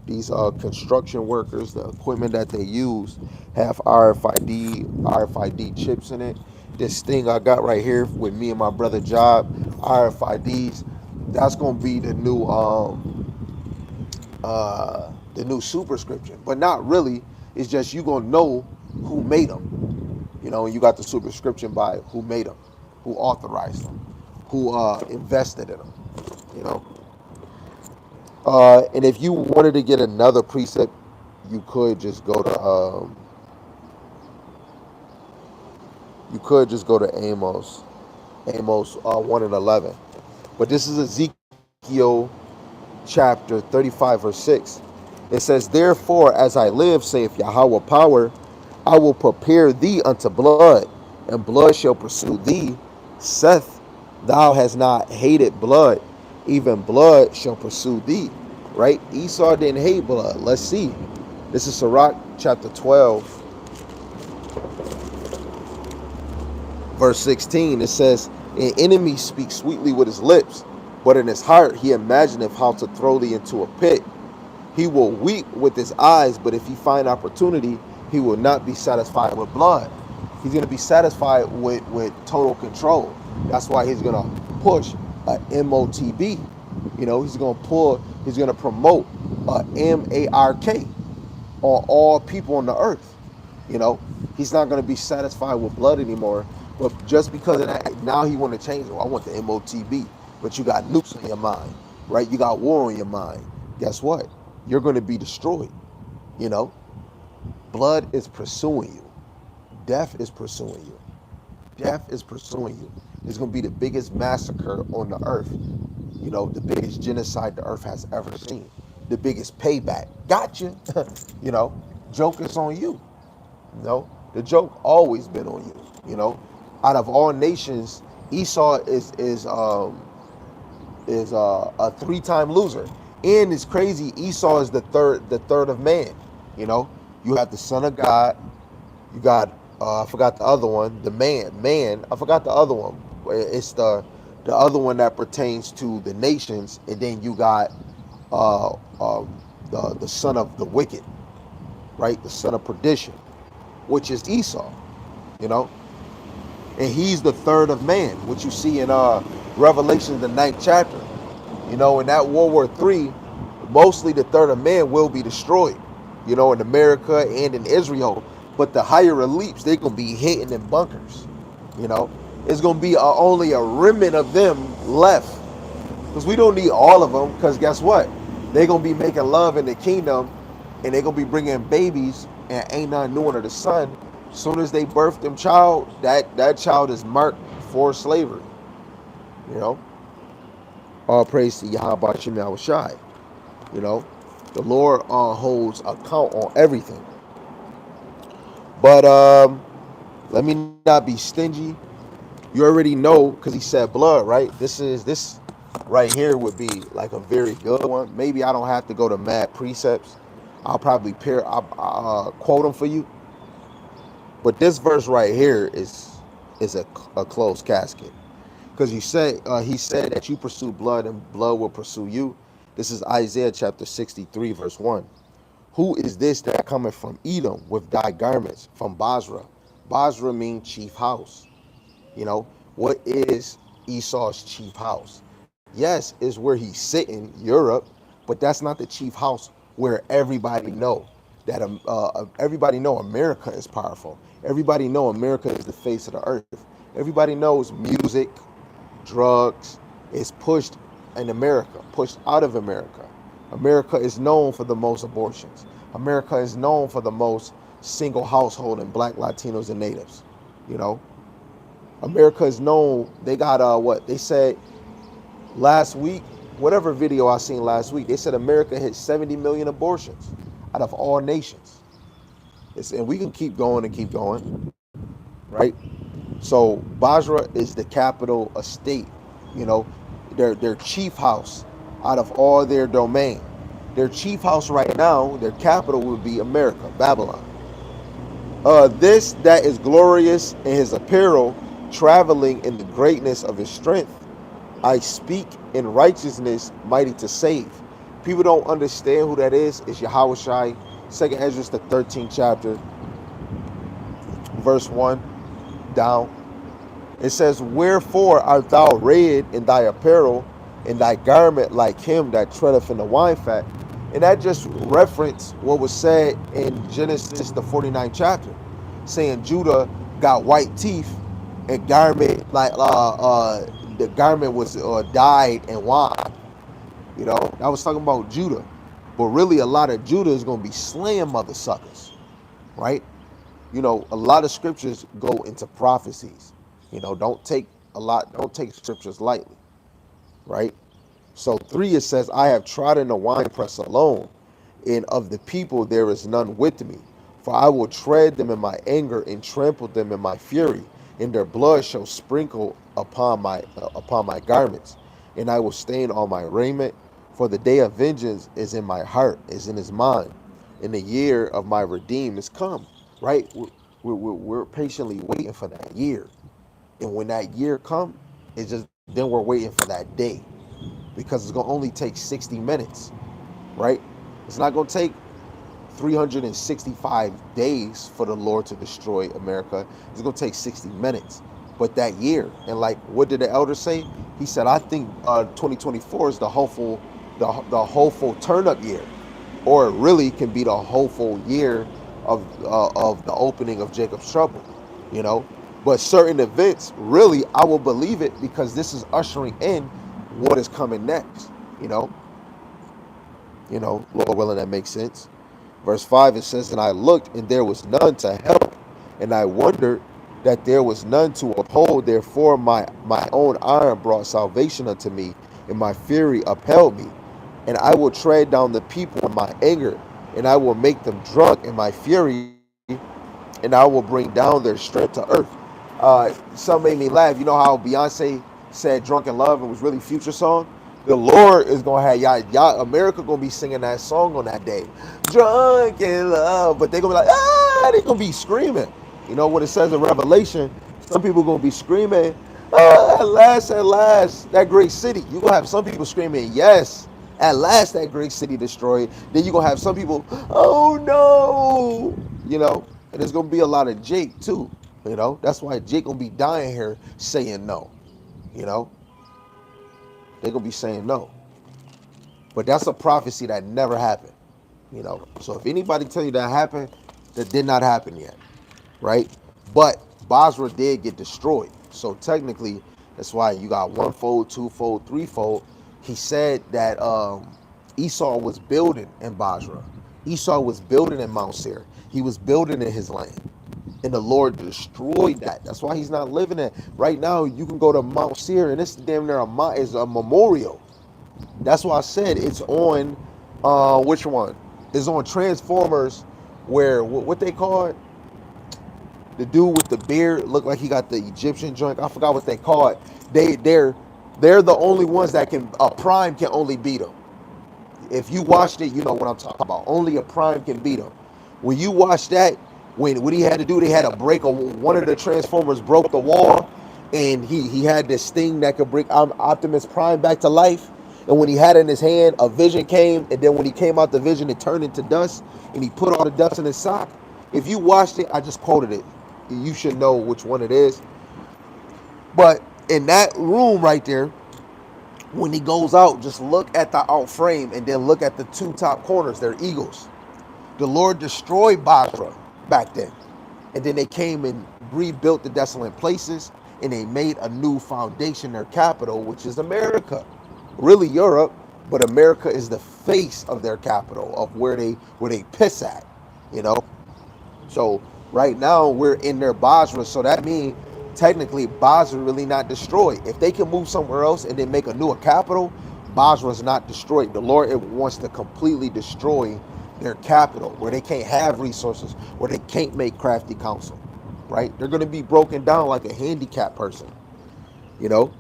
These construction workers, the equipment that they use have RFID chips in it. This thing I got right here with me and my brother Job, RFIDs. That's gonna be the new superscription, but not really. It's just you gonna know who made them. You know, and you got the superscription by who made them, who authorized them, who invested in them. You know, and if you wanted to get another precept, you could just go to Amos 1 and 11. But this is Ezekiel chapter 35, verse 6. It says, "Therefore, as I live, saith Yahweh power, I will prepare thee unto blood, and blood shall pursue thee. Saith, thou hast not hated blood, even blood shall pursue thee." Right? Esau didn't hate blood. Let's see. This is Sirach chapter 12, verse 16. It says, "An enemy speaks sweetly with his lips, but in his heart he imagineth how to throw thee into a pit. He will weep with his eyes, but if he find opportunity, he will not be satisfied with blood." He's going to be satisfied with total control. That's why he's going to push a MOTB. You know, he's going to promote a MARK on all people on the earth. You know, he's not going to be satisfied with blood anymore. But just because of that, now he want to change it. Well, I want the MOTB. But you got nukes in your mind, right? You got war in your mind. Guess what? You're going to be destroyed. You know, blood is pursuing you. Death is pursuing you. Death is pursuing you. It's going to be the biggest massacre on the earth. You know, the biggest genocide the earth has ever seen. The biggest payback. Gotcha. You know, joke is on you. You know, the joke always been on you. You know, out of all nations, Esau is a three-time loser. And it's crazy. Esau is the third of man. You know, you have the son of God. You got I forgot the other one. The man. I forgot the other one. It's the other one that pertains to the nations, and then you got uh, the son of the wicked, right? The son of perdition, which is Esau. You know, and he's the third of man, which you see in Revelation, the 9th chapter. You know, in that World War III, mostly the third of man will be destroyed, you know, in America and in Israel. But the higher elites, they're going to be hidden in bunkers, you know. It's going to be only a remnant of them left. Because we don't need all of them, because guess what? They're going to be making love in the kingdom, and they're going to be bringing babies, and ain't nothing new under the sun. As soon as they birth them child, that child is marked for slavery, you know. All praise to Yahweh Shem Shai. You know, the Lord holds account on everything. But let me not be stingy. You already know, because he said blood, right? This right here would be like a very good one. Maybe I don't have to go to mad precepts. I'll probably quote them for you. But this verse right here is a closed casket. Because he said that you pursue blood and blood will pursue you. This is Isaiah chapter 63, verse 1. "Who is this that cometh from Edom with thy garments from Basra?" Basra means chief house. You know, What is Esau's chief house? Yes, is where he's sitting, Europe, but that's not the chief house where everybody know that everybody know America is powerful. Everybody know America is the face of the earth. Everybody knows music, drugs is pushed in America, pushed out of America. America is known for the most abortions. America is known for the most single household in black Latinos and natives. You know, America is known. They got what they said last week, whatever video I seen last week, they said America hit 70 million abortions out of all nations. And we can keep going and keep going, right? So Basra is the capital estate, you know, their chief house out of all their domain. Their chief house right now, their capital would be America, Babylon. This that is glorious in his apparel, traveling in the greatness of his strength. I speak in righteousness, mighty to save. People don't understand who that is. It's Yahushai, 2nd Ezra, the 13th chapter, verse 1 down. It says, wherefore art thou arrayed in thy apparel, in thy garment like him that treadeth in the wine fat? And that just referenced what was said in Genesis, the 49th chapter, saying Judah got white teeth and garment like the garment was dyed in wine. You know, that was talking about Judah. But really, a lot of Judah is going to be slaying mother suckers, right? You know, a lot of scriptures go into prophecies. You know, don't take scriptures lightly, right? So 3, it says, I have trodden the winepress alone, and of the people there is none with me. For I will tread them in my anger and trample them in my fury, and their blood shall sprinkle upon my garments, and I will stain all my raiment. For the day of vengeance is in my heart, is in his mind, and the year of my redeem is come. Right? We're patiently waiting for that year, and when that year come, it's just then we're waiting for that day, because it's gonna only take 60 minutes, right? It's not gonna take 365 days for the Lord to destroy America. It's going to take 60 minutes. But that year, and like, what did the elder say? He said, I think 2024 is the hopeful turn up year, or it really can be the hopeful year of the opening of Jacob's trouble, you know. But certain events, really, I will believe it, because this is ushering in what is coming next, you know. Lord willing, that makes sense. Verse 5, it says, and I looked, and there was none to help, and I wondered that there was none to uphold. Therefore my own arm brought salvation unto me, and my fury upheld me. And I will tread down the people in my anger, and I will make them drunk in my fury, and I will bring down their strength to earth. Some made me laugh. You know how Beyonce said Drunken Love, and was really Future song? The Lord is gonna have y'all America gonna be singing that song on that day, drunk in love. But they're gonna be like, they're gonna be screaming. You know what it says in Revelation? Some people gonna be screaming, at last, that great city. You're gonna have some people screaming, yes, at last that great city destroyed. Then you're gonna have some people, oh no, and there's gonna be a lot of Jake too. That's why Jake gonna be dying here saying no. They're gonna be saying no. But that's a prophecy that never happened. So if anybody tell you that happened, that did not happen yet. Right? But Basra did get destroyed. So technically, that's why you got one-fold, two-fold, three-fold. He said that Esau was building in Basra. Esau was building in Mount Seir. He was building in his land. And the Lord destroyed that. That's why he's not living there. Right now, you can go to Mount Seir, and it's damn near is a memorial. That's why I said it's on, which one? It's on Transformers, where, what they call it? The dude with the beard looked like he got the Egyptian joint. I forgot what they call it. They're the only ones that a Prime can only beat them. If you watched it, you know what I'm talking about. Only a Prime can beat them. When you watch that, what he had to do, they had to break one of the Transformers broke the wall, and he had this thing that could bring Optimus Prime back to life. And when he had it in his hand, a vision came, and then when he came out the vision, it turned into dust, and he put all the dust in his sock. If you watched it, I just quoted it. You should know which one it is. But in that room right there, when he goes out, just look at the out frame and then look at the two top corners. They're eagles. The Lord destroyed Basra back then. And then they came and rebuilt the desolate places and they made a new foundation, their capital, which is America. Really Europe, but America is the face of their capital, of where they piss at, you know? So right now we're in their Basra, so that means technically Basra really not destroyed. If they can move somewhere else and then make a new capital, Basra is not destroyed. The Lord wants to completely destroy their capital, where they can't have resources, where they can't make crafty counsel, right? They're going to be broken down like a handicapped person, you know.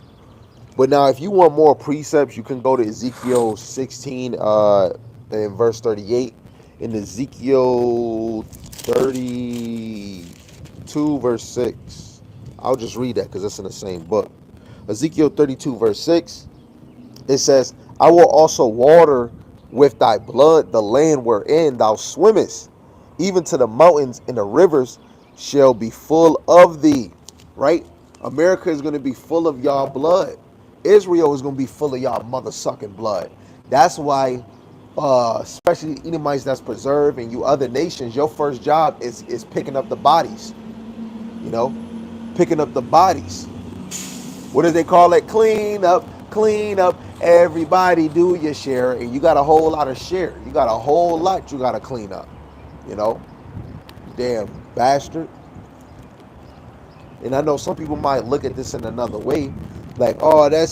But now, if you want more precepts, you can go to Ezekiel 16 in verse 38. In Ezekiel 32 verse 6. I'll just read that because it's in the same book. Ezekiel 32 verse 6. It says, I will also water with thy blood the land wherein thou swimmest, even to the mountains, and the rivers shall be full of thee. Right? America is going to be full of y'all blood. Israel is going to be full of y'all mother sucking blood. That's why, especially Edomites that's preserved and you other nations, your first job is picking up the bodies. You know, picking up the bodies. What do they call it? Clean up, clean up. Everybody do your share, and you got a whole lot of share. You got a whole lot you got to clean up. You know, damn bastard. And I know some people might look at this in another way, like, oh, that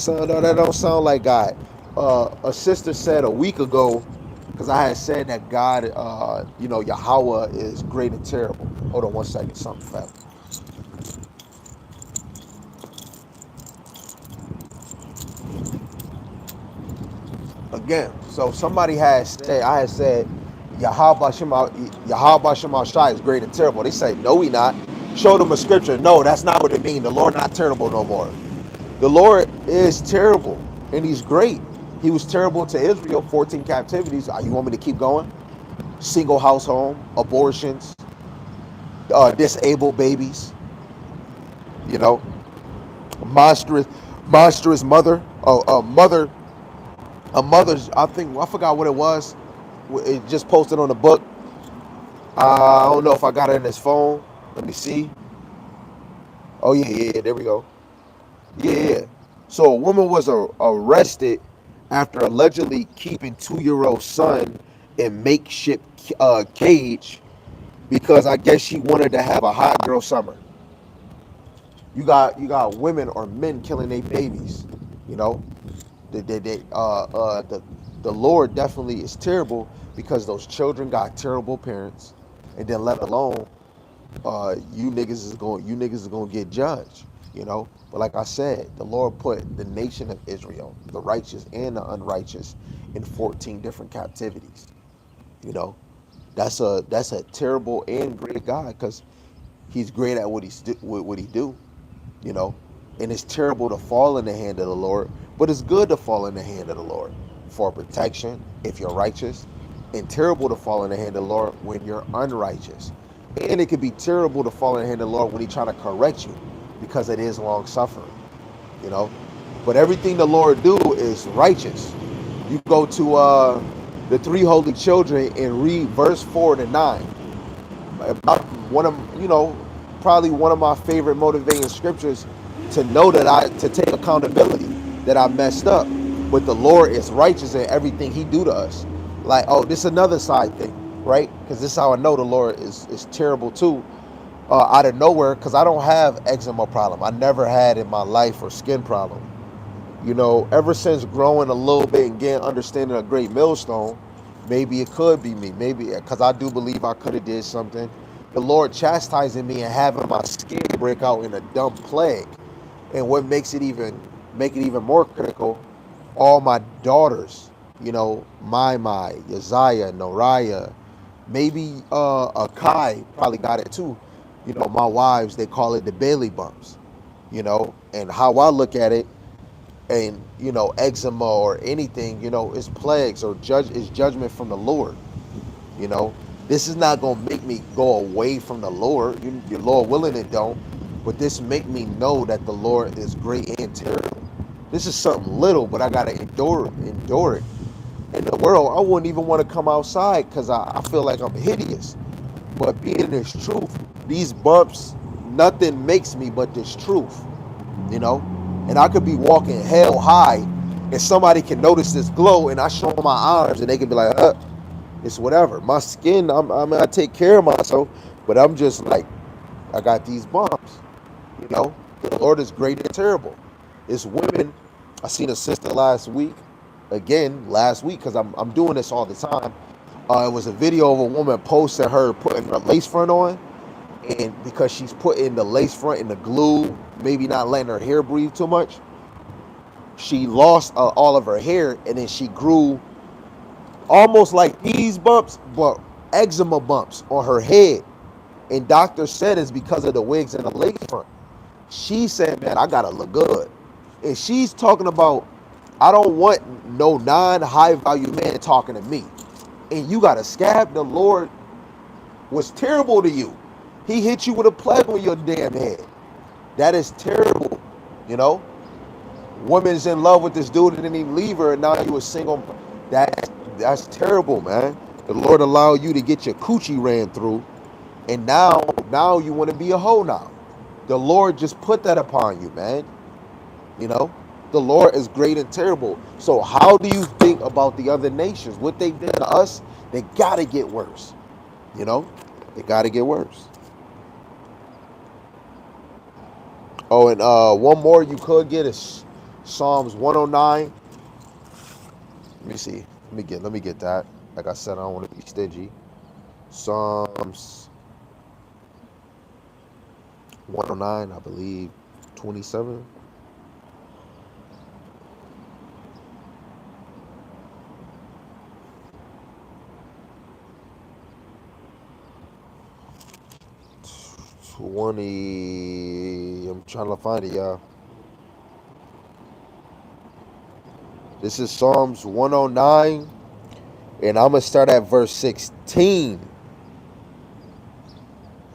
don't sound like God. A sister said a week ago, because I had said that God, Yahweh is great and terrible. Hold on one second, something fell. Again, so somebody had said, I had said, Yahweh Shema Shai is great and terrible. They say, no, he not. Show them a scripture. No, that's not what it means. The Lord not terrible no more. The Lord is terrible, and he's great. He was terrible to Israel, 14 captivities. You want me to keep going? Single house home, abortions, disabled babies, you know, monstrous mother, a mother's, I forgot what it was. It just posted on the book. I don't know if I got it in his phone. Let me see. Oh, yeah, there we go. Yeah. So a woman was arrested after allegedly keeping 2-year-old son in makeshift cage because I guess she wanted to have a hot girl summer. You got women or men killing their babies. You know, the Lord definitely is terrible because those children got terrible parents, and then let alone you niggas is gonna get judged, you know. But like I said, the Lord put the nation of Israel, the righteous and the unrighteous, in 14 different captivities. You know, that's a terrible and great God because he's great at what he do. You know, and it's terrible to fall in the hand of the Lord, but it's good to fall in the hand of the Lord for protection if you're righteous, and terrible to fall in the hand of the Lord when you're unrighteous. And it could be terrible to fall in the hand of the Lord when He's trying to correct you because it is long suffering, you know. But everything the Lord do is righteous. You go to the three holy children and read verse 4 to 9. About one of probably one of my favorite motivating scriptures to know that to take accountability that I messed up. But the Lord is righteous in everything He do to us. Like, oh, this is another side thing, right? Because this is how I know the Lord is terrible too. Out of nowhere, because I don't have eczema problem. I never had in my life or skin problem. You know, ever since growing a little bit and getting understanding a great millstone, maybe it could be me. Maybe because I do believe I could have did something. The Lord chastising me and having my skin break out in a dumb plague. And what makes it even more critical, all my daughters, you know, Mai, Yaziah, Noriah, maybe Akai probably got it too. You know, my wives, they call it the Bailey bumps. You know, and how I look at it, and you know, eczema or anything, you know, is plagues or is judgment from the Lord. You know, this is not gonna make me go away from the Lord. Your Lord willing it don't. but this make me know that the Lord is great and terrible. This is something little, but I gotta endure it. In the world, I wouldn't even want to come outside because I feel like I'm hideous. But being this truth, these bumps, nothing makes me but this truth, you know? And I could be walking hell high and somebody can notice this glow and I show them my arms and they can be like, it's whatever. My skin, I take care of myself, but I'm just like, I got these bumps, you know? The Lord is great and terrible. It's women. I seen a sister last week, because I'm doing this all the time. It was a video of a woman posting her putting her lace front on, and because she's putting the lace front in the glue, maybe not letting her hair breathe too much, she lost all of her hair, and then she grew almost like these bumps, but eczema bumps on her head. And doctor said it's because of the wigs and the lace front. She said, man, I gotta look good. And she's talking about, I don't want no non-high value man talking to me. And you got a scab. The Lord was terrible to you. He hit you with a plague on your damn head. That is terrible. You know? Woman's in love with this dude and then he leave her and now you a single. That's terrible, man. The Lord allowed you to get your coochie ran through, and now you want to be a hoe now. The Lord just put that upon you, man. You know? The Lord is great and terrible. So how do you think about the other nations? What they did to us, they gotta get worse. You know? They gotta get worse. Oh, and one more you could get is Psalms 109. Let me see. Let me get that. Like I said, I don't want to be stingy. Psalms 109, I believe, 27. I'm trying to find it, y'all. This is Psalms 109, and I'm gonna start at verse 16.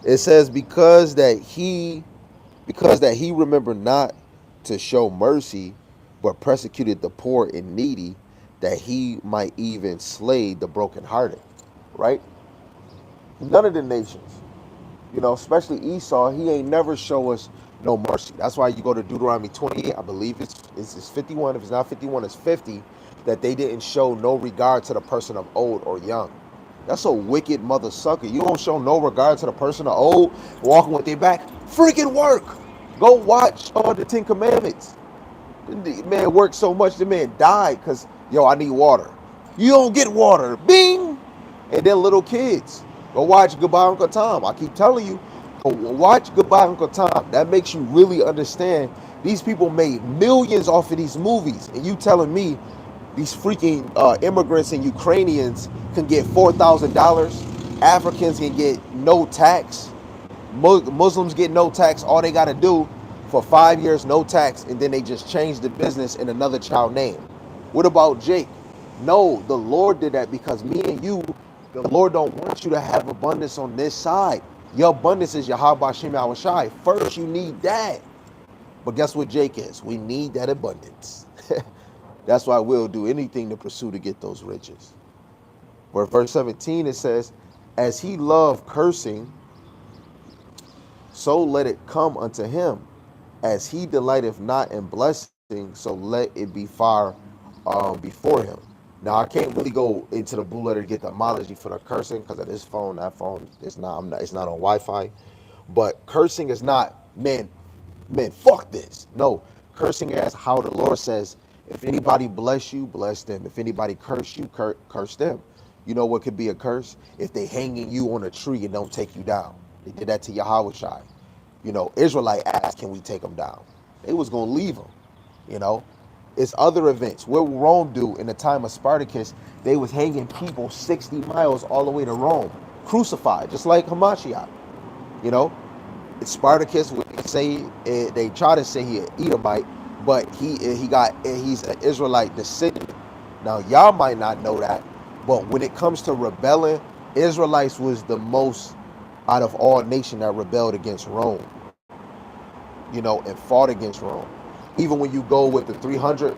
It says, because that he remembered not to show mercy, but persecuted the poor and needy, that he might even slay the brokenhearted. Right? None of the nations, especially Esau, he ain't never show us no mercy. That's why you go to Deuteronomy 28, I believe it's 51. If it's not 51, it's 50, that they didn't show no regard to the person of old or young. That's a wicked mother sucker. You don't show no regard to the person of old, walking with their back. Freaking work. Go watch the Ten Commandments. The man worked so much, the man died because, I need water. You don't get water. Bing! And then little kids. Go watch Goodbye Uncle Tom. I keep telling you, go watch Goodbye Uncle Tom. That makes you really understand these people made millions off of these movies. And you telling me these freaking immigrants and Ukrainians can get $4,000. Africans can get no tax. Muslims get no tax. All they got to do for 5 years, no tax, and then they just change the business in another child name. What about Jake? No, the Lord did that because me and you, the Lord don't want you to have abundance on this side. Your abundance is Yahweh Shem Shai. First, you need that. But guess what Jake is? We need that abundance. That's why we'll do anything to pursue to get those riches. Where verse 17, it says, as he loved cursing, so let it come unto him. As he delighteth not in blessing, so let it be far before him. Now I can't really go into the blue letter to get the etymology for the cursing because of this phone. That phone is not. It's not on Wi-Fi. But cursing is not, man. Fuck this. No, cursing is how the Lord says, if anybody bless you, bless them. If anybody curse you, curse them. You know what could be a curse? If they hanging you on a tree and don't take you down. They did that to Yahweh Shai. Israelite asked, can we take them down? They was going to leave them. It's other events. What Rome do in the time of Spartacus, they was hanging people 60 miles all the way to Rome, crucified, just like Hamashiach. Spartacus would say, they try to say he an Edomite, but he's an Israelite descendant. Now y'all might not know that, but when it comes to rebelling, Israelites was the most out of all nations that rebelled against Rome. and fought against Rome. Even when you go with the 300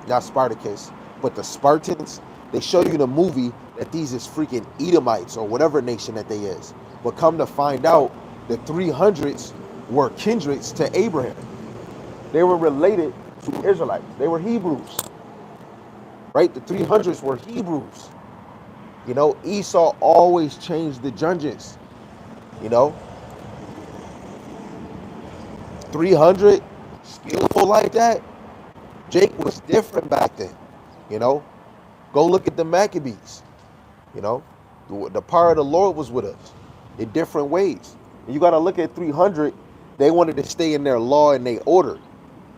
not Spartacus, but the Spartans, they show you in the movie that these is freaking Edomites or whatever nation that they is. But come to find out, the 300s were kindreds to Abraham. They were related to Israelites. They were Hebrews, right? The 300s were Hebrews. Esau always changed the judges. You know, 300 skillful like that. Jake was different back then. You know, go look at the Maccabees. The power of the Lord was with us in different ways. And you got to look at 300. They wanted to stay in their law and their order.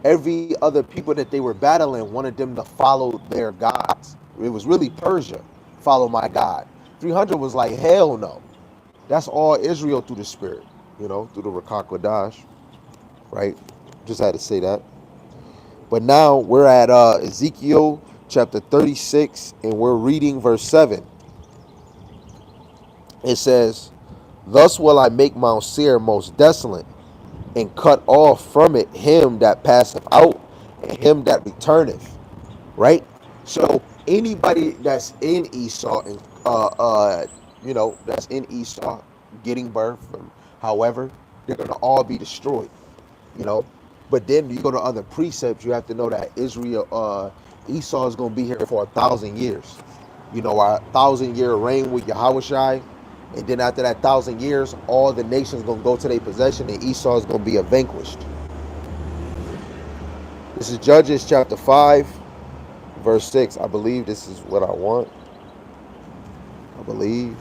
Every other people that they were battling wanted them to follow their gods. It was really Persia. Follow my God. 300 was like, hell no. That's all Israel through the spirit, through the Ruach HaKodesh, right? Just had to say that. But now we're at Ezekiel chapter 36, and we're reading verse 7. It says, "Thus will I make Mount Seir most desolate, and cut off from it him that passeth out, and him that returneth." Right? So anybody that's in Esau, and that's in Esau, getting birth, and however, they're gonna all be destroyed. But then you go to other precepts, you have to know that Esau is gonna be here for 1,000 years. Our 1,000-year reign with Yahushai, and then after that 1,000 years, all the nations gonna go to their possession, and Esau is gonna be vanquished. This is Judges chapter 5, verse 6. I believe this is what I want. I believe.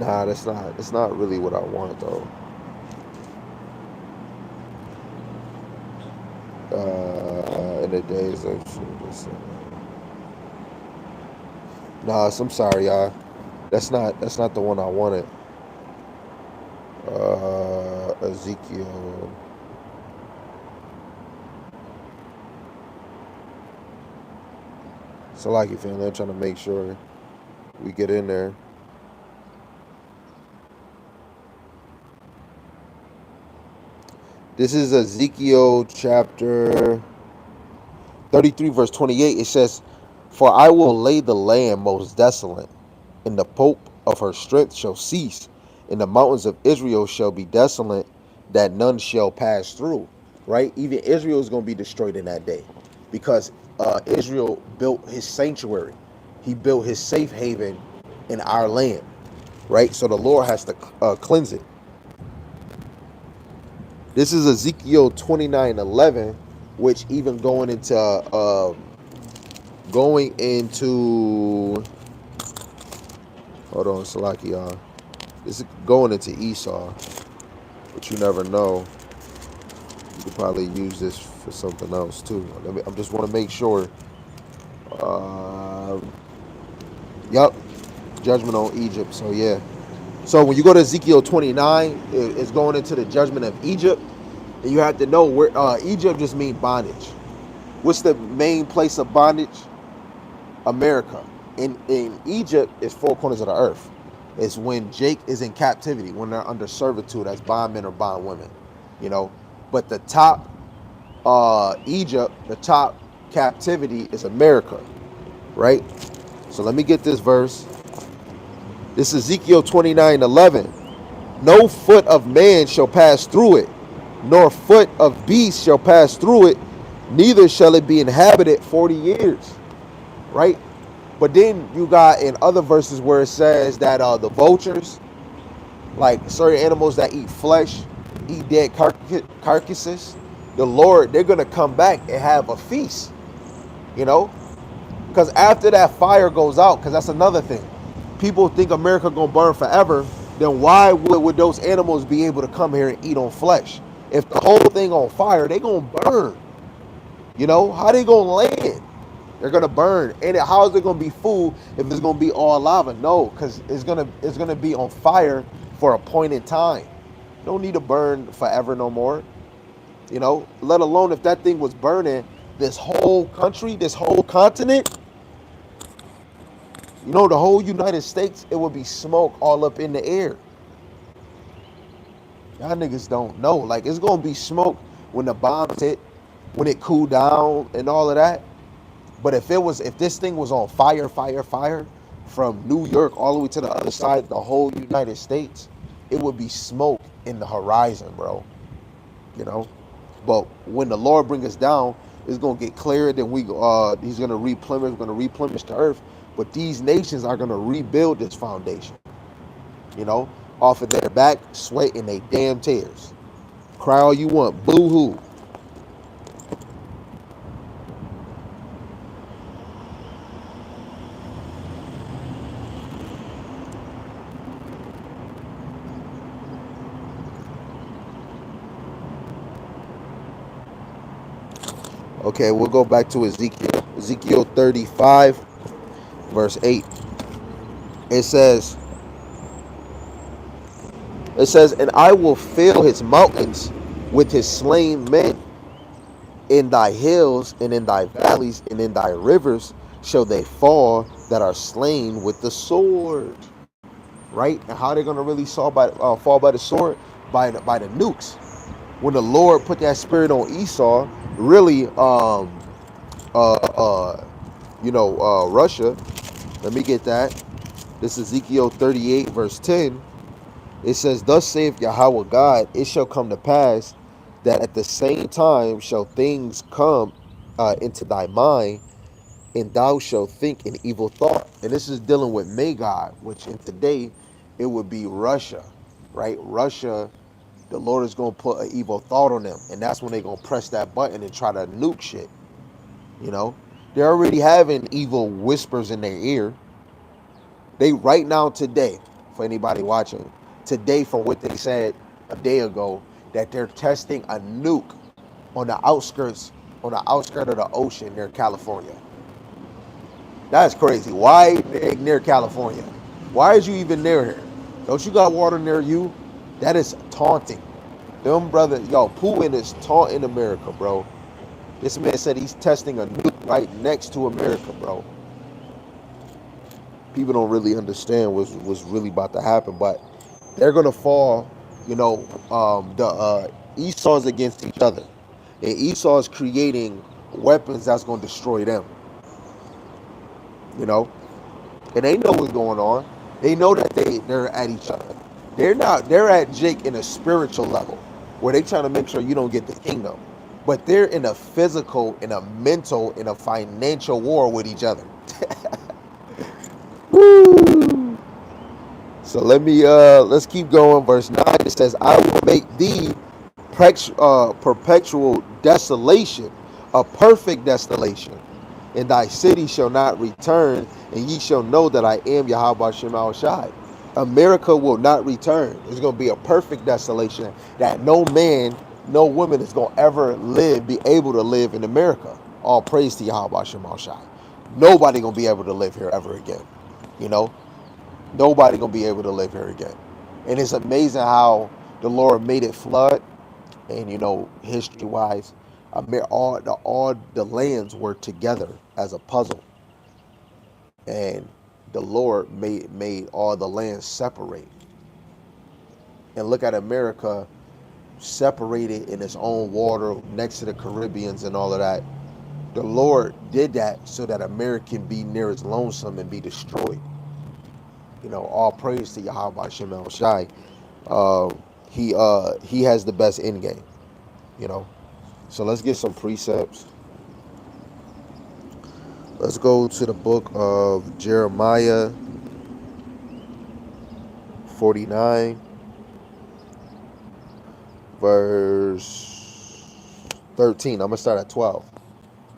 Nah, that's not. It's not really what I want though. In the days of nah, I'm sorry, y'all. That's not the one I wanted. Ezekiel. So like you family, I'm trying to make sure we get in there. This is Ezekiel chapter 33, verse 28. It says, "For I will lay the land most desolate, and the pope of her strength shall cease, and the mountains of Israel shall be desolate, that none shall pass through." Right? Even Israel is going to be destroyed in that day, because Israel built his sanctuary. He built his safe haven in our land. Right? So the Lord has to cleanse it. This is Ezekiel 29:11, which even going into hold on, Salaki, y'all. This is going into Esau, but you never know. You could probably use this for something else too. I just want to make sure. Yup, judgment on Egypt. So yeah. So when you go to Ezekiel 29, it's going into the judgment of Egypt. And you have to know where Egypt just means bondage. What's the main place of bondage? America. In Egypt, it's four corners of the earth. It's when Jake is in captivity, when they're under servitude as bondmen or bondwomen. But the top Egypt, the top captivity is America. Right? So let me get this verse. This is Ezekiel 29:11. "No foot of man shall pass through it, nor foot of beast shall pass through it, neither shall it be inhabited 40 years. Right? But then you got in other verses where it says that the vultures, like certain animals that eat flesh, eat dead carcasses, the Lord, they're going to come back and have a feast. Because after that fire goes out, because that's another thing. People think America going to burn forever, then why would those animals be able to come here and eat on flesh? If the whole thing on fire, they going to burn. How they going to land? They're going to burn. And how is it going to be food if it's going to be all lava? No, because it's going to be on fire for a point in time. Don't need to burn forever no more. Let alone if that thing was burning this whole country, this whole continent, the whole United States, it would be smoke all up in the air. Y'all niggas don't know. Like, it's gonna be smoke when the bombs hit, when it cooled down and all of that. But if this thing was on fire, fire, fire, from New York all the way to the other side, the whole United States, it would be smoke in the horizon, bro. You know? But when the Lord bring us down, it's gonna get clearer. Then He's gonna replenish the earth. But these nations are gonna rebuild this foundation. Off of their back, sweat and they damn tears. Cry all you want, boo hoo. Okay, we'll go back to Ezekiel. Ezekiel 35, verse 8. It says, and I will fill his mountains with his slain men. In thy hills and in thy valleys and in thy rivers shall they fall that are slain with the sword. Right? And how they're gonna really fall by the sword? By the nukes. When the Lord put that spirit on Esau, really, Russia. Let me get that. This is Ezekiel 38, verse 10. It says, thus saith Yahweh God, it shall come to pass that at the same time shall things come into thy mind, and thou shalt think an evil thought. And this is dealing with Magog, which in today it would be Russia, right? Russia, the Lord is going to put an evil thought on them, and that's when they're going to press that button and try to nuke shit. They're already having evil whispers in their ear. They right now today, for anybody watching, today from what they said a day ago, that they're testing a nuke on the outskirts of the ocean near California. That's crazy. Why near California? Why is you even near here? Don't you got water near you? That is taunting. Them brother, Putin is taunting America, bro. This man said he's testing a nuke right next to America, bro. People don't really understand what's really about to happen, but they're gonna fall. The Esau's against each other, and Esau's creating weapons that's gonna destroy them. And they know what's going on. They know that they're at each other. They're at Jake in a spiritual level, where they trying to make sure you don't get the kingdom, but they're in a physical, in a mental, in a financial war with each other. Woo! So let's keep going. Verse 9, it says, I will make thee perpetual desolation, a perfect desolation, and thy city shall not return, and ye shall know that I am Yahweh Shema Shai. America will not return. It's going to be a perfect desolation that no man, no woman is going to ever be able to live in America. All praise to Yahweh Shema Shai. Nobody going to be able to live here ever again. Nobody gonna be able to live here again. And it's amazing how the Lord made it flood, and history wise, all the lands were together as a puzzle, and the Lord made all the lands separate. And look at America separated in its own water next to the Caribbeans and all of that. The Lord did that so that America can be near its lonesome and be destroyed. All praise to Yahweh Shem El Shai. He has the best end game. So let's get some precepts. Let's go to the book of Jeremiah 49, verse 13. I'm gonna start at 12.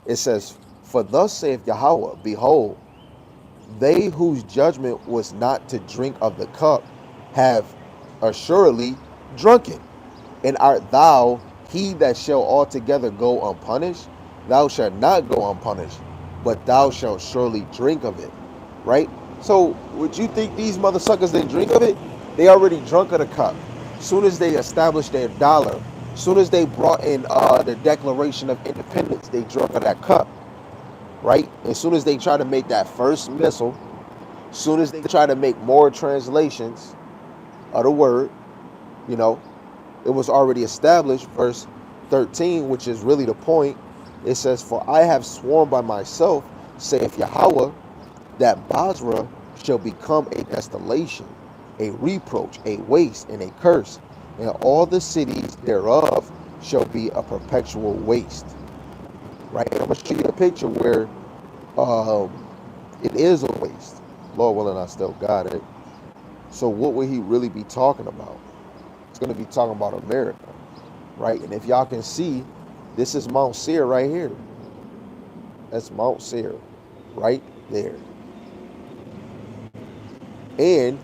It says, for thus saith Yahweh, behold, they whose judgment was not to drink of the cup have assuredly drunken. And art thou he that shall altogether go unpunished? Thou shalt not go unpunished, but thou shalt surely drink of it. Right? So would you think these mother suckers didn't drink of it? They already drunk of the cup. As soon as they established their dollar, Soon as they brought in the Declaration of Independence, they drunk of that cup, right? As soon as they try to make that first missile, soon as they try to make more translations of the word, you know, it was already established. Verse 13, which is really the point, it says, "For I have sworn by myself, saith Yahweh, that Basra shall become a desolation, a reproach, a waste, and a curse, and all the cities thereof shall be a perpetual waste." Right? I'm gonna show you a picture where um, it is a waste. Lord willing, I still got it. So what would he really be talking about? It's gonna be talking about America, right? And if y'all can see, this is Mount Seir right here. That's Mount Seir, right there. And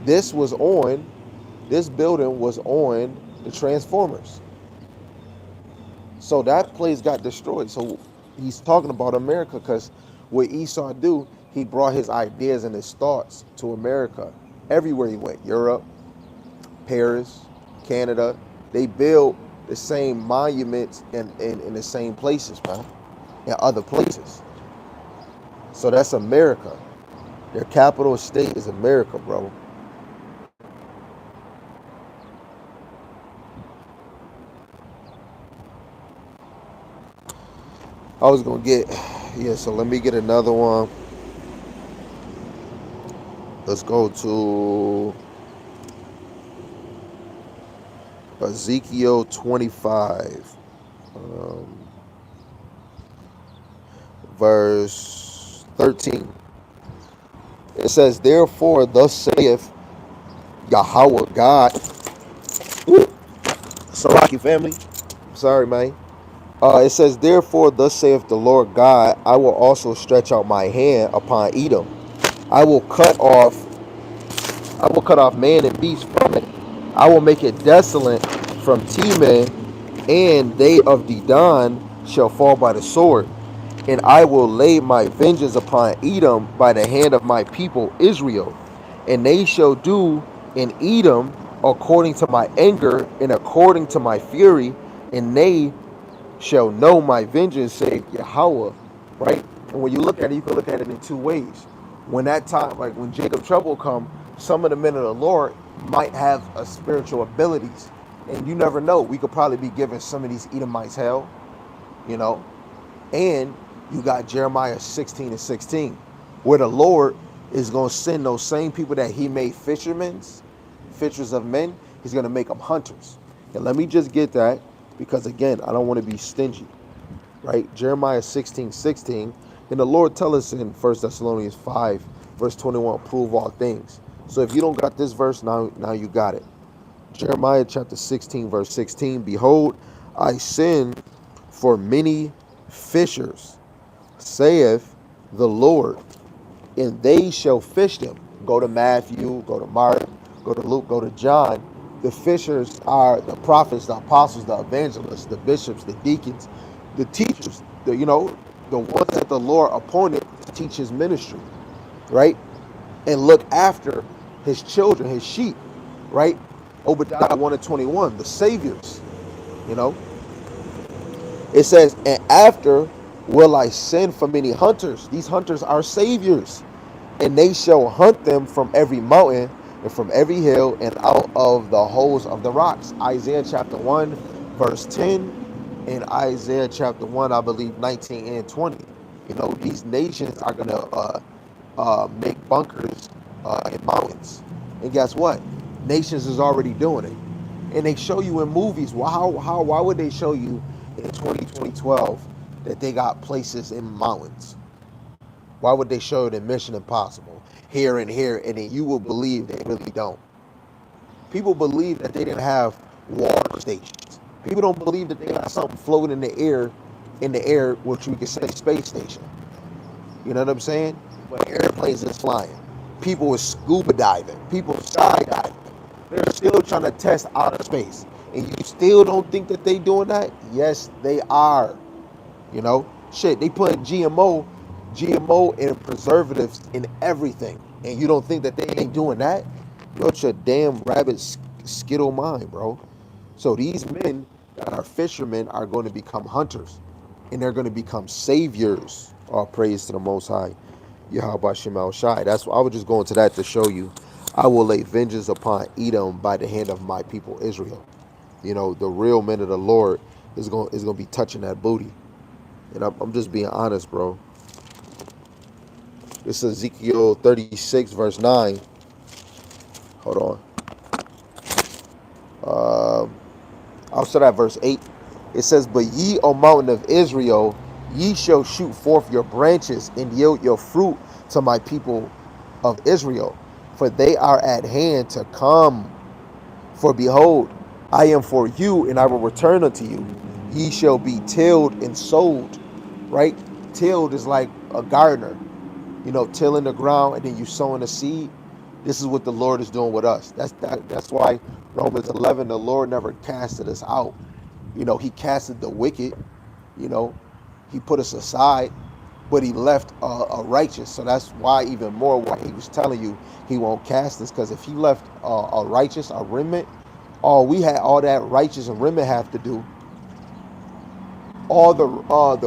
this building was on the Transformers. So that place got destroyed. So he's talking about America because what Esau do, he brought his ideas and his thoughts to America. Everywhere he went, Europe, Paris, Canada, they built the same monuments in the same places, man, in other places. So that's America. Their capital state is America, bro. I was gonna get, yeah, so let me get another one. Let's go to Ezekiel 25, um, verse 13. It says, "Therefore, thus saith Yahweh God." Salaki family. Sorry, man. It says, "Therefore, thus saith the Lord God, I will also stretch out my hand upon Edom. I will cut off man and beast from it. I will make it desolate from Teman, and they of Dedan shall fall by the sword. And I will lay my vengeance upon Edom by the hand of my people Israel. And they shall do in Edom according to my anger and according to my fury, and they shall know my vengeance, say Yahweh." Right? And when you look at it, you can look at it in two ways. When that time, like when Jacob trouble come, some of the men of the Lord might have spiritual abilities. And you never know. We could probably be giving some of these Edomites hell, you know. And you got Jeremiah 16 and 16, where the Lord is going to send those same people that he made fishers of men, he's going to make them hunters. And let me just get that, because again, I don't want to be stingy, right? Jeremiah 16, 16, and the Lord tells us in 1 Thessalonians 5, verse 21, "Prove all things." So if you don't got this verse, now you got it. Jeremiah chapter 16, verse 16, "Behold, I send for many fishers, saith the Lord, and they shall fish them." Go to Matthew, go to Mark, go to Luke, go to John. The fishers are the prophets, the apostles, the evangelists, the bishops, the deacons, the teachers, the ones that the Lord appointed to teach his ministry, right? And look after his children, his sheep, right? Obadiah 1 and 21, the saviors, you know. It says, "And after will I send for many hunters." These hunters are saviors. "And they shall hunt them from every mountain and from every hill and out of the holes of the rocks." Isaiah chapter 1, verse 10, and Isaiah chapter 1, I believe, 19 and 20. You know, these nations are going to make bunkers in mountains. And guess what? Nations is already doing it. And they show you in movies. Why would they show you in 2012 that they got places in mountains? Why would they show it in Mission Impossible? Here and here, and then you will believe they really don't. People believe that they didn't have water stations. People don't believe that they got something floating in the air, which we could say space station. You know what I'm saying? But airplanes is flying. People is scuba diving. People skydiving. They're still trying to test outer space. And you still don't think that they doing that? Yes, they are. You know? Shit, they put GMO and preservatives in everything. And you don't think that they ain't doing that? You're your damn rabbit skittle mind, bro. So these men that are fishermen are going to become hunters, and they're going to become saviors. All praise to the Most High, Yahweh Shemal Shai. That's why I was just going to that to show you. I will lay vengeance upon Edom by the hand of my people Israel. You know, the real men of the Lord is going to be touching that booty. And I'm just being honest, bro. This is Ezekiel 36, verse 9. Hold on. I'll start at verse 8. It says, But ye, O mountain of Israel, ye shall shoot forth your branches and yield your fruit to my people of Israel, for they are at hand to come. For behold, I am for you, and I will return unto you. Ye shall be tilled and sowed. Right? Tilled is like a gardener, tilling the ground and then you sowing the seed. This is what the Lord is doing with us. That's why Romans 11, the Lord never casted us out. He casted the wicked. You know, he put us aside, but he left a righteous. So that's why even more why he was telling you he won't cast us, because if he left a righteous, a remnant, all that righteous and remnant have to do, all the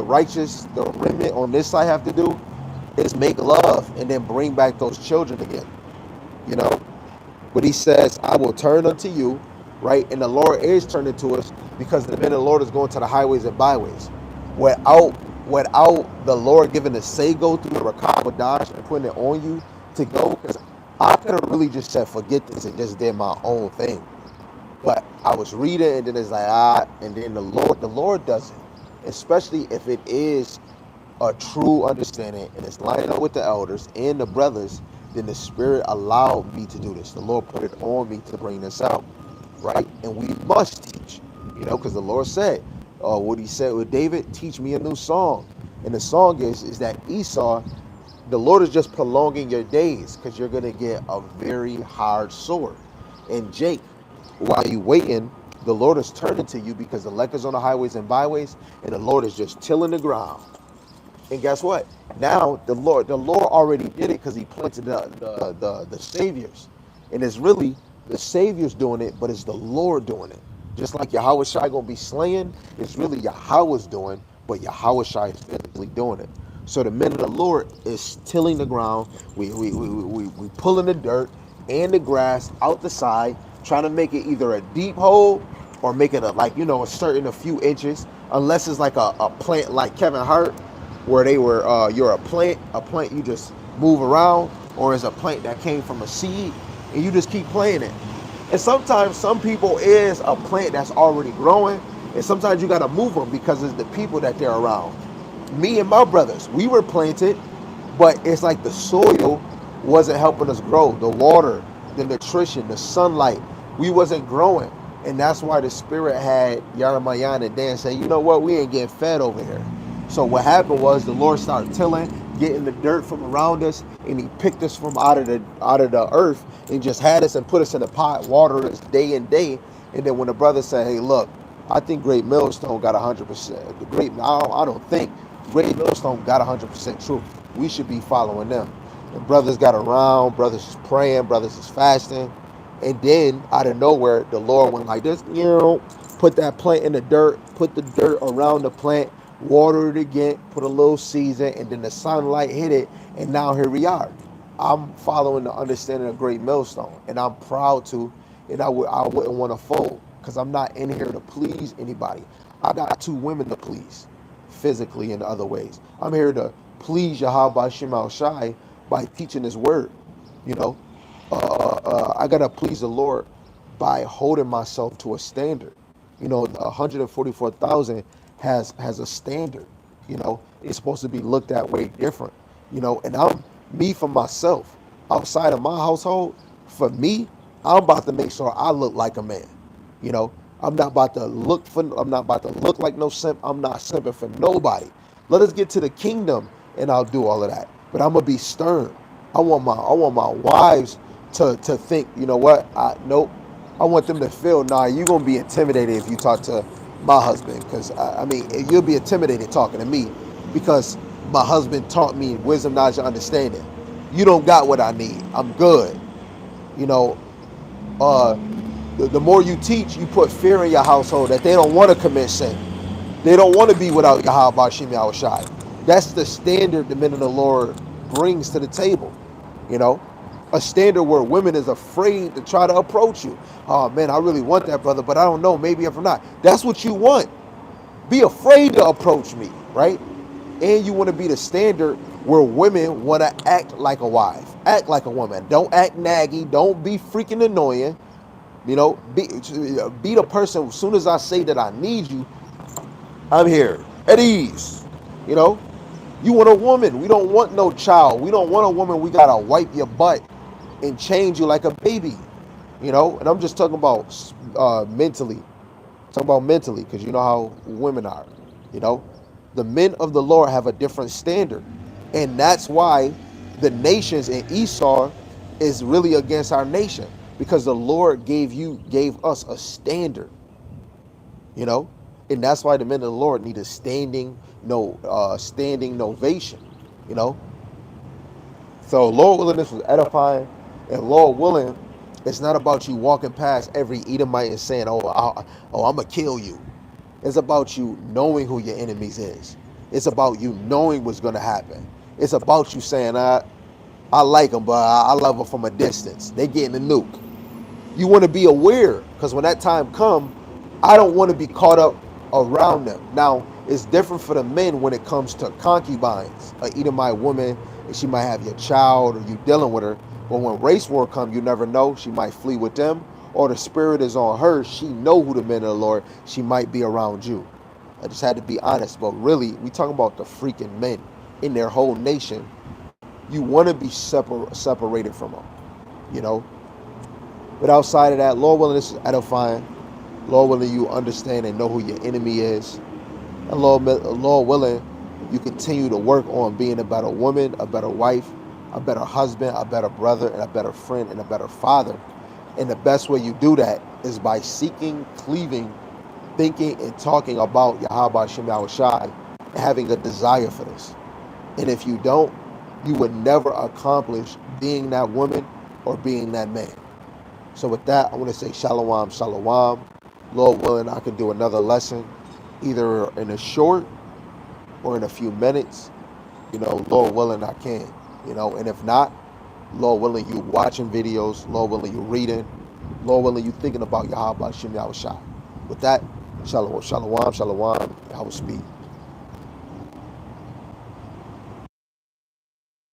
righteous, the remnant on this side have to do is make love and then bring back those children again. You know, but he says, I will turn unto you, right? And the Lord is turning to us because the men of the Lord is going to the highways and byways. Without the Lord giving the say go through the Rakah Wadash and putting it on you to go, because I could have really just said forget this and just did my own thing. But I was reading and then it's like and then the Lord does it. Especially if it is a true understanding and it's lining up with the elders and the brothers, then the Spirit allowed me to do this. The Lord put it on me to bring this out, right? And we must teach, because the Lord said, what he said with David, teach me a new song. And the song is that Esau, the Lord is just prolonging your days because you're going to get a very hard sword. And Jake, while you waiting, the Lord is turning to you because the elect is on the highways and byways, and the Lord is just tilling the ground. And guess what? Now the Lord already did it because he planted the saviors. And it's really the saviors doing it, but it's the Lord doing it. Just like Yahweh Shai gonna be slaying, it's really Yahweh's doing, but Yahweh Shai is physically doing it. So the men of the Lord is tilling the ground. We pulling the dirt and the grass out the side, trying to make it either a deep hole or make it a few inches, unless it's like a plant like Kevin Hart, where they were you're a plant you just move around, or is a plant that came from a seed and you just keep playing it. And sometimes some people is a plant that's already growing, and sometimes you got to move them because it's the people that they're around. Me and my brothers, we were planted, but it's like the soil wasn't helping us grow. The water, the nutrition, the sunlight, we wasn't growing. And that's why the Spirit had Yaramayan and Dan say, you know what, we ain't getting fed over here. So what happened was the Lord started tilling, getting the dirt from around us, and he picked us from out of the earth and just had us and put us in a pot, watered us day and day. And then when the brother said, hey, look, I think Great Millstone got 100%. I don't think Great Millstone got 100% truth. We should be following them. The brothers got around, brothers is praying, brothers is fasting. And then out of nowhere, the Lord went like this, put that plant in the dirt, put the dirt around the plant, water it again, put a little season, and then the sunlight hit it, and now here we are. I'm following the understanding of Great Millstone, and I'm proud to, and I wouldn't want to fold, because I'm not in here to please anybody. I got two women to please, physically and other ways. I'm here to please Yahweh Shemal Shai by teaching his word. You know, I gotta please the Lord by holding myself to a standard. 144,000 has a standard. It's supposed to be looked at way different. And I'm me for myself. Outside of my household, for me, I'm about to make sure I look like a man. You know, I'm not about to look like no simp. I'm not simping for nobody. Let us get to the kingdom and I'll do all of that. But I'm gonna be stern. I want my wives to think, you know what? Nope. I want them to feel, nah, you're gonna be intimidated if you talk to my husband, because you'll be intimidated talking to me because my husband taught me wisdom, knowledge, and understanding. You don't got what I need. I'm good. You know, uh, The more you teach, you put fear in your household that they don't want to commit sin. They don't want to be without Yahweh Shem Shai. That's the standard the men of the Lord brings to the table. You know, a standard where women is afraid to try to approach you. Oh man, I really want that, brother, but I don't know. Maybe if I'm not. That's what you want. Be afraid to approach me, right? And you want to be the standard where women want to act like a wife, act like a woman. Don't act naggy. Don't be freaking annoying. You know, be the person. As soon as I say that I need you, I'm here at ease. You know, you want a woman. We don't want no child. We don't want a woman. We gotta wipe your butt and change you like a baby. You know, and I'm just talking about mentally. Talking about mentally, because you know how women are. You know, the men of the Lord have a different standard, and that's why the nations in Esau is really against our nation, because the Lord gave us a standard. You know, and that's why the men of the Lord need a standing novation. You know, so Lord willing, this was edifying, and Lord willing, it's not about you walking past every Edomite and saying, I'm gonna kill you." It's about you knowing who your enemies is. It's about you knowing what's gonna happen. It's about you saying, I like them, but I love them from a distance. They getting the nuke. You want to be aware, because when that time come, I don't want to be caught up around them. Now, it's different for the men when it comes to concubines. A Edomite woman, and she might have your child, or you dealing with her. But when race war come, you never know. She might flee with them, or the spirit is on her. She know who the men of the Lord. She might be around you. I just had to be honest. But really, we talking about the freaking men in their whole nation. You want to be separated from them, you know. But outside of that, Lord willing, this is edifying. Lord willing, you understand and know who your enemy is. And Lord willing, you continue to work on being a better woman, a better wife, a better husband, a better brother, and a better friend, and a better father. And the best way you do that is by seeking, cleaving, thinking, and talking about Yahweh Shem Shai, and having a desire for this. And if you don't, you would never accomplish being that woman or being that man. So with that, I want to say shalom, shalom. Lord willing, I can do another lesson, either in a short or in a few minutes. You know, Lord willing, I can. You know, and if not, Lord willing, you watching videos. Lord willing, you reading. Lord willing, you thinking about Yahweh Shem Shai. With that, shalom, shalom, shalom. I will speak.